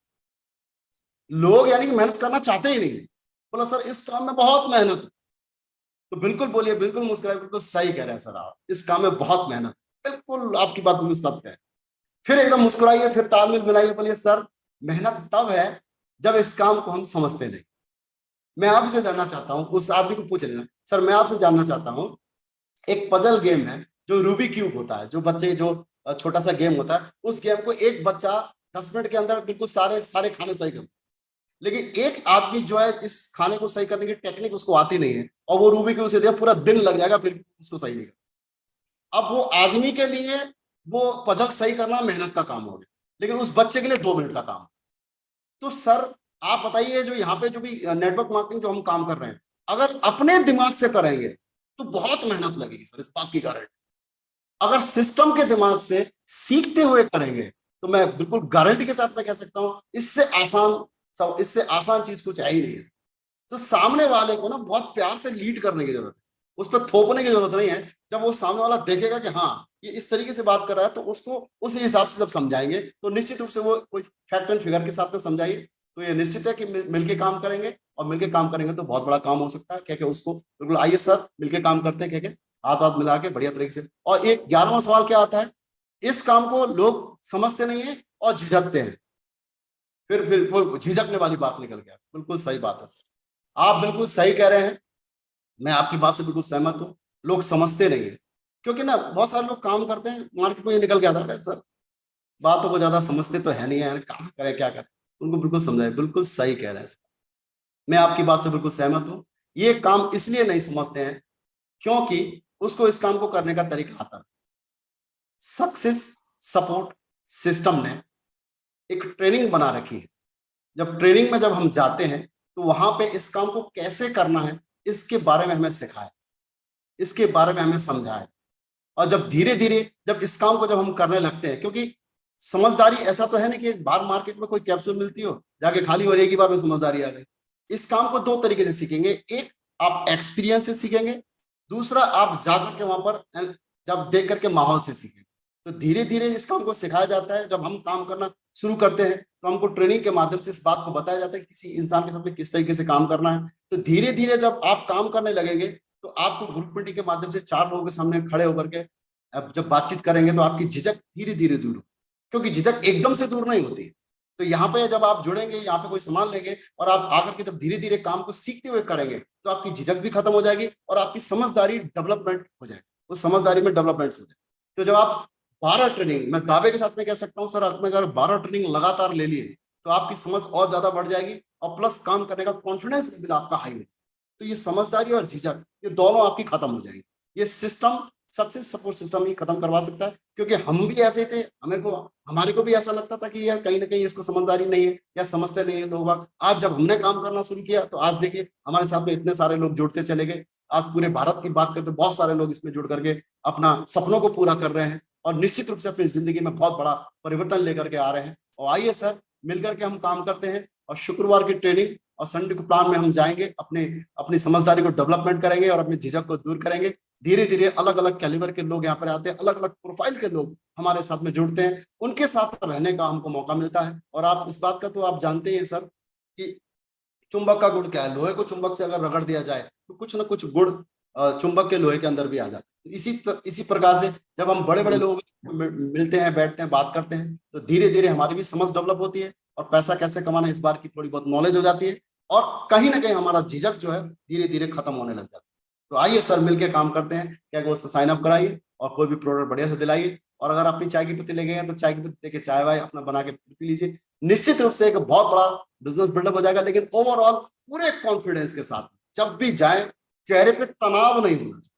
लोग यानी कि मेहनत करना चाहते ही नहीं। बोला सर इस काम में बहुत मेहनत, तो बिल्कुल बोलिए, बिल्कुल मुस्कुराए, बिल्कुल सही कह रहे हैं सर आप, इस काम में बहुत मेहनत, बिल्कुल आपकी बात बिल्कुल सत्य है। फिर एकदम मुस्कुराइए, फिर तालमेल बनाइए, बोलिए सर मेहनत तब है जब इस काम को हम समझते नहीं। मैं आपसे जानना चाहता हूं, उस आदमी को पूछ लेना, सर मैं आपसे जानना चाहता हूं, एक पजल गेम है जो रूबी क्यूब होता है, जो बच्चे जो छोटा सा गेम होता है, उस गेम को एक बच्चा 10 मिनट के अंदर बिल्कुल सारे खाने सही कर, लेकिन एक आदमी जो है इस खाने को सही करने की टेक्निक उसको आती नहीं है और वो रूबी क्यूब से दिया, पूरा दिन लग जाएगा फिर उसको सही नहीं कर। अब वो आदमी के लिए वो पजल सही करना मेहनत का काम हो गया, लेकिन उस बच्चे के लिए 2 मिनट का काम। तो सर आप बताइए, जो यहाँ पे जो भी नेटवर्क मार्केटिंग जो हम काम कर रहे हैं, अगर अपने दिमाग से करेंगे तो बहुत मेहनत लगेगी सर, इस बात की गारंटी। अगर सिस्टम के दिमाग से सीखते हुए करेंगे तो मैं बिल्कुल गारंटी के साथ मैं कह सकता हूं इससे आसान चीज कुछ है ही नहीं है। तो सामने वाले को ना बहुत प्यार से लीड करने की जरूरत है, उस पर थोपने की जरूरत नहीं है। जब वो सामने वाला देखेगा कि हाँ ये इस तरीके से बात कर रहा है, तो उसको उस हिसाब से जब समझाएंगे तो निश्चित रूप से वो कोई फैक्ट एंड फिगर के साथ में समझाइए, तो ये निश्चित है कि मिलके काम करेंगे, और मिलके काम करेंगे तो बहुत बड़ा काम हो सकता है। क्या उसको बिल्कुल आइए सर मिलके काम करते हैं, क्या हाथ हाथ मिला के बढ़िया तरीके से। और एक 11वां सवाल क्या आता है, इस काम को लोग समझते नहीं है और झिझकते हैं। फिर वो झिझकने वाली बात निकल गया, बिल्कुल सही बात है, आप बिल्कुल सही कह रहे हैं, मैं आपकी बात से बिल्कुल सहमत हूं। लोग समझते नहीं है, क्योंकि ना बहुत सारे लोग काम करते हैं, मार्केट में ये निकल के आता है सर बातों को ज्यादा समझते तो है नहीं है, कहाँ करें क्या करें, उनको बिल्कुल समझाए, बिल्कुल सही कह रहे हैं सर, मैं आपकी बात से बिल्कुल सहमत हूं। ये काम इसलिए नहीं समझते हैं क्योंकि उसको इस काम को करने का तरीका आता है। सक्सेस सपोर्ट सिस्टम ने एक ट्रेनिंग बना रखी है। जब ट्रेनिंग में जब हम जाते हैं तो वहां पे इस काम को कैसे करना है इसके बारे में हमें सिखाया, इसके बारे में हमें समझाया। और जब धीरे धीरे जब इस काम को जब हम करने लगते हैं, क्योंकि समझदारी ऐसा तो है नहीं कि बाहर मार्केट में कोई कैप्सूल मिलती हो जाके खाली और एक ही बार में समझदारी आ गई। इस काम को 2 तरीके से सीखेंगे, एक आप एक्सपीरियंस से सीखेंगे, दूसरा आप जाकर के वहां पर जब देख करके माहौल से सीखेंगे। तो धीरे धीरे इस काम को सिखाया जाता है। जब हम काम करना शुरू करते हैं तो हमको ट्रेनिंग के माध्यम से इस बात को बताया जाता है कि किसी इंसान के साथ में किस तरीके से काम करना है। तो धीरे धीरे जब आप काम करने लगेंगे तो आपको ग्रुप मीटिंग के माध्यम से 4 लोगों के सामने खड़े होकर के अब जब बातचीत करेंगे तो आपकी झिझक धीरे धीरे दूर हो, क्योंकि झिझक एकदम से दूर नहीं होती। तो यहाँ पे जब आप जुड़ेंगे, यहाँ पे कोई सामान लेंगे और आप आकर के जब धीरे धीरे काम को सीखते हुए करेंगे तो आपकी झिझक भी खत्म हो जाएगी और आपकी समझदारी डेवलपमेंट हो जाएगी, उस समझदारी में डेवलपमेंट हो जाए। तो जब आप 12 ट्रेनिंग, मैं दावे के साथ में कह सकता हूँ सर, आपने अगर 12 ट्रेनिंग लगातार ले लिए तो आपकी समझ और ज्यादा बढ़ जाएगी और प्लस काम करने का कॉन्फिडेंस लेवल आपका हाई होगा। तो ये समझदारी और झिझक ये दोनों आपकी खत्म हो जाएगी। ये सिस्टम, सक्सेस सपोर्ट सिस्टम ही खत्म करवा सकता है, क्योंकि हम भी ऐसे थे, हमारे को भी ऐसा लगता था कि यार कहीं ना कहीं इसको समझदारी नहीं है या समझते नहीं है लोग। आज जब हमने काम करना शुरू किया तो आज देखिए हमारे साथ में इतने सारे लोग जुड़ते चले गए। आज पूरे भारत की बात करें तो बहुत सारे लोग इसमें जुड़ करके अपना सपनों को पूरा कर रहे हैं और निश्चित रूप से अपनी जिंदगी में बहुत बड़ा परिवर्तन लेकर के आ रहे हैं। और आइए सर, मिलकर के हम काम करते हैं और शुक्रवार की ट्रेनिंग और संडे को प्लान में हम जाएंगे, अपनी समझदारी को डेवलपमेंट करेंगे और अपनी झिझक को दूर करेंगे। धीरे धीरे अलग अलग कैलिबर के लोग यहाँ पर आते हैं, अलग अलग प्रोफाइल के लोग हमारे साथ में जुड़ते हैं, उनके साथ रहने का हमको मौका मिलता है। और आप इस बात का तो आप जानते हैं सर कि चुंबक का गुण क्या है, लोहे को चुंबक से अगर रगड़ दिया जाए तो कुछ ना कुछ गुण चुंबक के लोहे के अंदर भी आ जाते हैं। इसी प्रकार से जब हम बड़े बड़े लोगों मिलते हैं, बैठते हैं, बात करते हैं तो धीरे धीरे हमारी भी समझ डेवलप होती है और पैसा कैसे कमाना इस बार की थोड़ी बहुत नॉलेज हो जाती है और कहीं ना कहीं हमारा झिझक जो है धीरे धीरे खत्म होने लग जाता है। तो आइए सर, मिलकर काम करते हैं। क्या वो साइन अप कराइए और कोई भी प्रोडक्ट बढ़िया से दिलाइए। और अगर अपनी चाय की पत्ती ले गए हैं तो चाय की पत्ती के चाय वाय अपना बना के पी लीजिए। निश्चित रूप से एक बहुत बड़ा बिजनेस बिल्डअप हो जाएगा, लेकिन ओवरऑल पूरे कॉन्फिडेंस के साथ जब भी जाए, चेहरे पे तनाव नहीं होना चाहिए,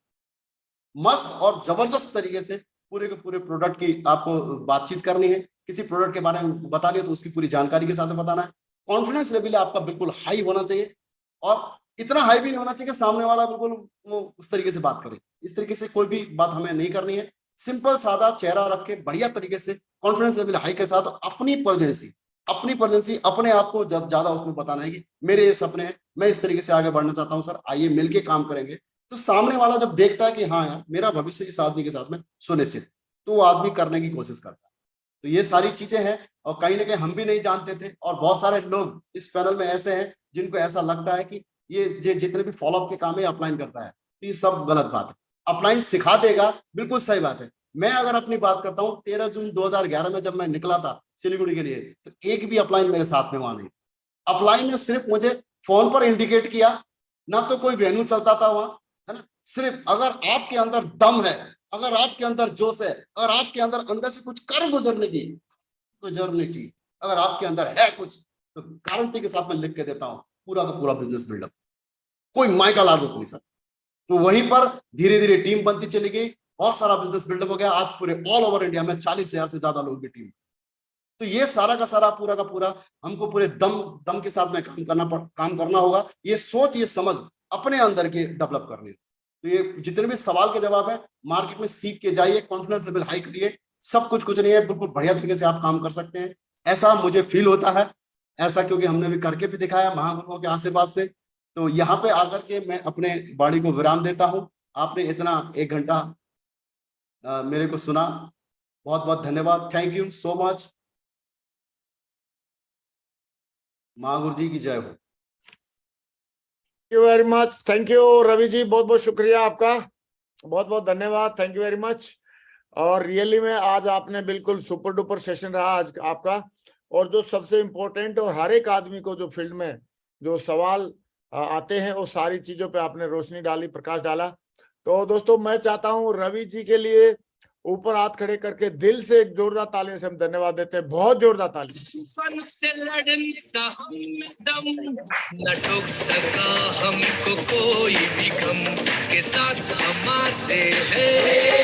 मस्त और जबरदस्त तरीके से पूरे के पूरे प्रोडक्ट की आपको बातचीत करनी है। किसी प्रोडक्ट के बारे में बतानी है तो उसकी पूरी जानकारी के साथ बताना है। कॉन्फिडेंस लेवल आपका बिल्कुल हाई होना चाहिए और इतना हाई भी नहीं होना चाहिए कि सामने वाला बिल्कुल वो उस तरीके से बात करे। इस तरीके से कोई भी बात हमें नहीं करनी है। सिंपल सादा चेहरा रख के बढ़िया तरीके से कॉन्फिडेंस लेवल हाई के साथ अपनी प्रेजेंसी अपने आप को ज्यादा उसमें बताना है कि मेरे ये सपने हैं, मैं इस तरीके से आगे बढ़ना चाहता हूँ सर, आइए मिलके काम करेंगे। तो सामने वाला जब देखता है कि हाँ यार मेरा भविष्य इस आदमी के साथ में सुनिश्चित, तो वो आदमी करने की कोशिश करता है। तो ये सारी चीजें हैं और कहीं ना कहीं हम भी नहीं जानते थे और बहुत सारे लोग इस पैनल में ऐसे हैं जिनको ऐसा लगता है कि ये जितने भी फॉलोअप के काम है अपलाइन करता है, तो ये सब गलत बात है। अपलाइन सिखा देगा, बिल्कुल सही बात है। मैं अगर अपनी बात करता हूँ 13 जून 2011 में जब मैं निकला था सिलीगुड़ी के लिए, तो एक भी अपलाइन मेरे साथ में वहां नहीं। अपलाइन ने सिर्फ मुझे फोन पर इंडिकेट किया, ना तो कोई वेन्यू चलता था वहां, है ना। सिर्फ अगर आपके अंदर दम है, अगर आपके अंदर जोश है, अगर आपके अंदर से कुछ कर गुजरने की अगर आपके अंदर है कुछ, तो गारंटी के साथ मैं लिख के देता हूँ पूरा का पूरा बिजनेस बिल्डअप, कोई माइका लाल रोक नहीं सकता। तो वहीं पर धीरे धीरे टीम बनती चली गई, बहुत सारा बिजनेस बिल्डअप हो गया। आज पूरे ऑल ओवर इंडिया में 40,000 से ज्यादा लोगों की टीम। तो ये सारा का सारा पूरा का पूरा हमको पूरे दम के साथ में काम करना होगा। ये सोच, ये समझ अपने अंदर के डेवलप करनी है। तो ये जितने भी सवाल के जवाब है मार्केट में सीख के जाइए, कॉन्फिडेंस लेवल हाई करिए। सब कुछ नहीं है, बिल्कुल बढ़िया तरीके से आप काम कर सकते हैं, ऐसा मुझे फील होता है। ऐसा क्योंकि हमने भी करके भी दिखाया महागुरुओं के आशीर्वाद से। तो यहाँ पे आकर के मैं अपने वाणी को विराम देता हूँ। आपने इतना 1 घंटा मेरे को सुना, बहुत बहुत धन्यवाद। Thank you so much. Mahaguru ji की जय हो। Thank you very much. Thank you Ravi ji, बहुत बहुत शुक्रिया आपका, बहुत बहुत धन्यवाद। Thank you very much. और रियली में आज आपने बिल्कुल सुपर डुपर सेशन रहा आज आपका। और जो सबसे इम्पोर्टेंट और हर एक आदमी को जो फील्ड में जो सवाल आते हैं वो सारी चीजों पे आपने रोशनी डाली, प्रकाश डाला। तो दोस्तों मैं चाहता हूं रवि जी के लिए ऊपर हाथ खड़े करके दिल से एक जोरदार ताली से हम धन्यवाद देते हैं, बहुत जोरदार ताली। से लड़ने का हम दम न ठोक सका हमको कोई भी गम, के साथ हम आते हैं।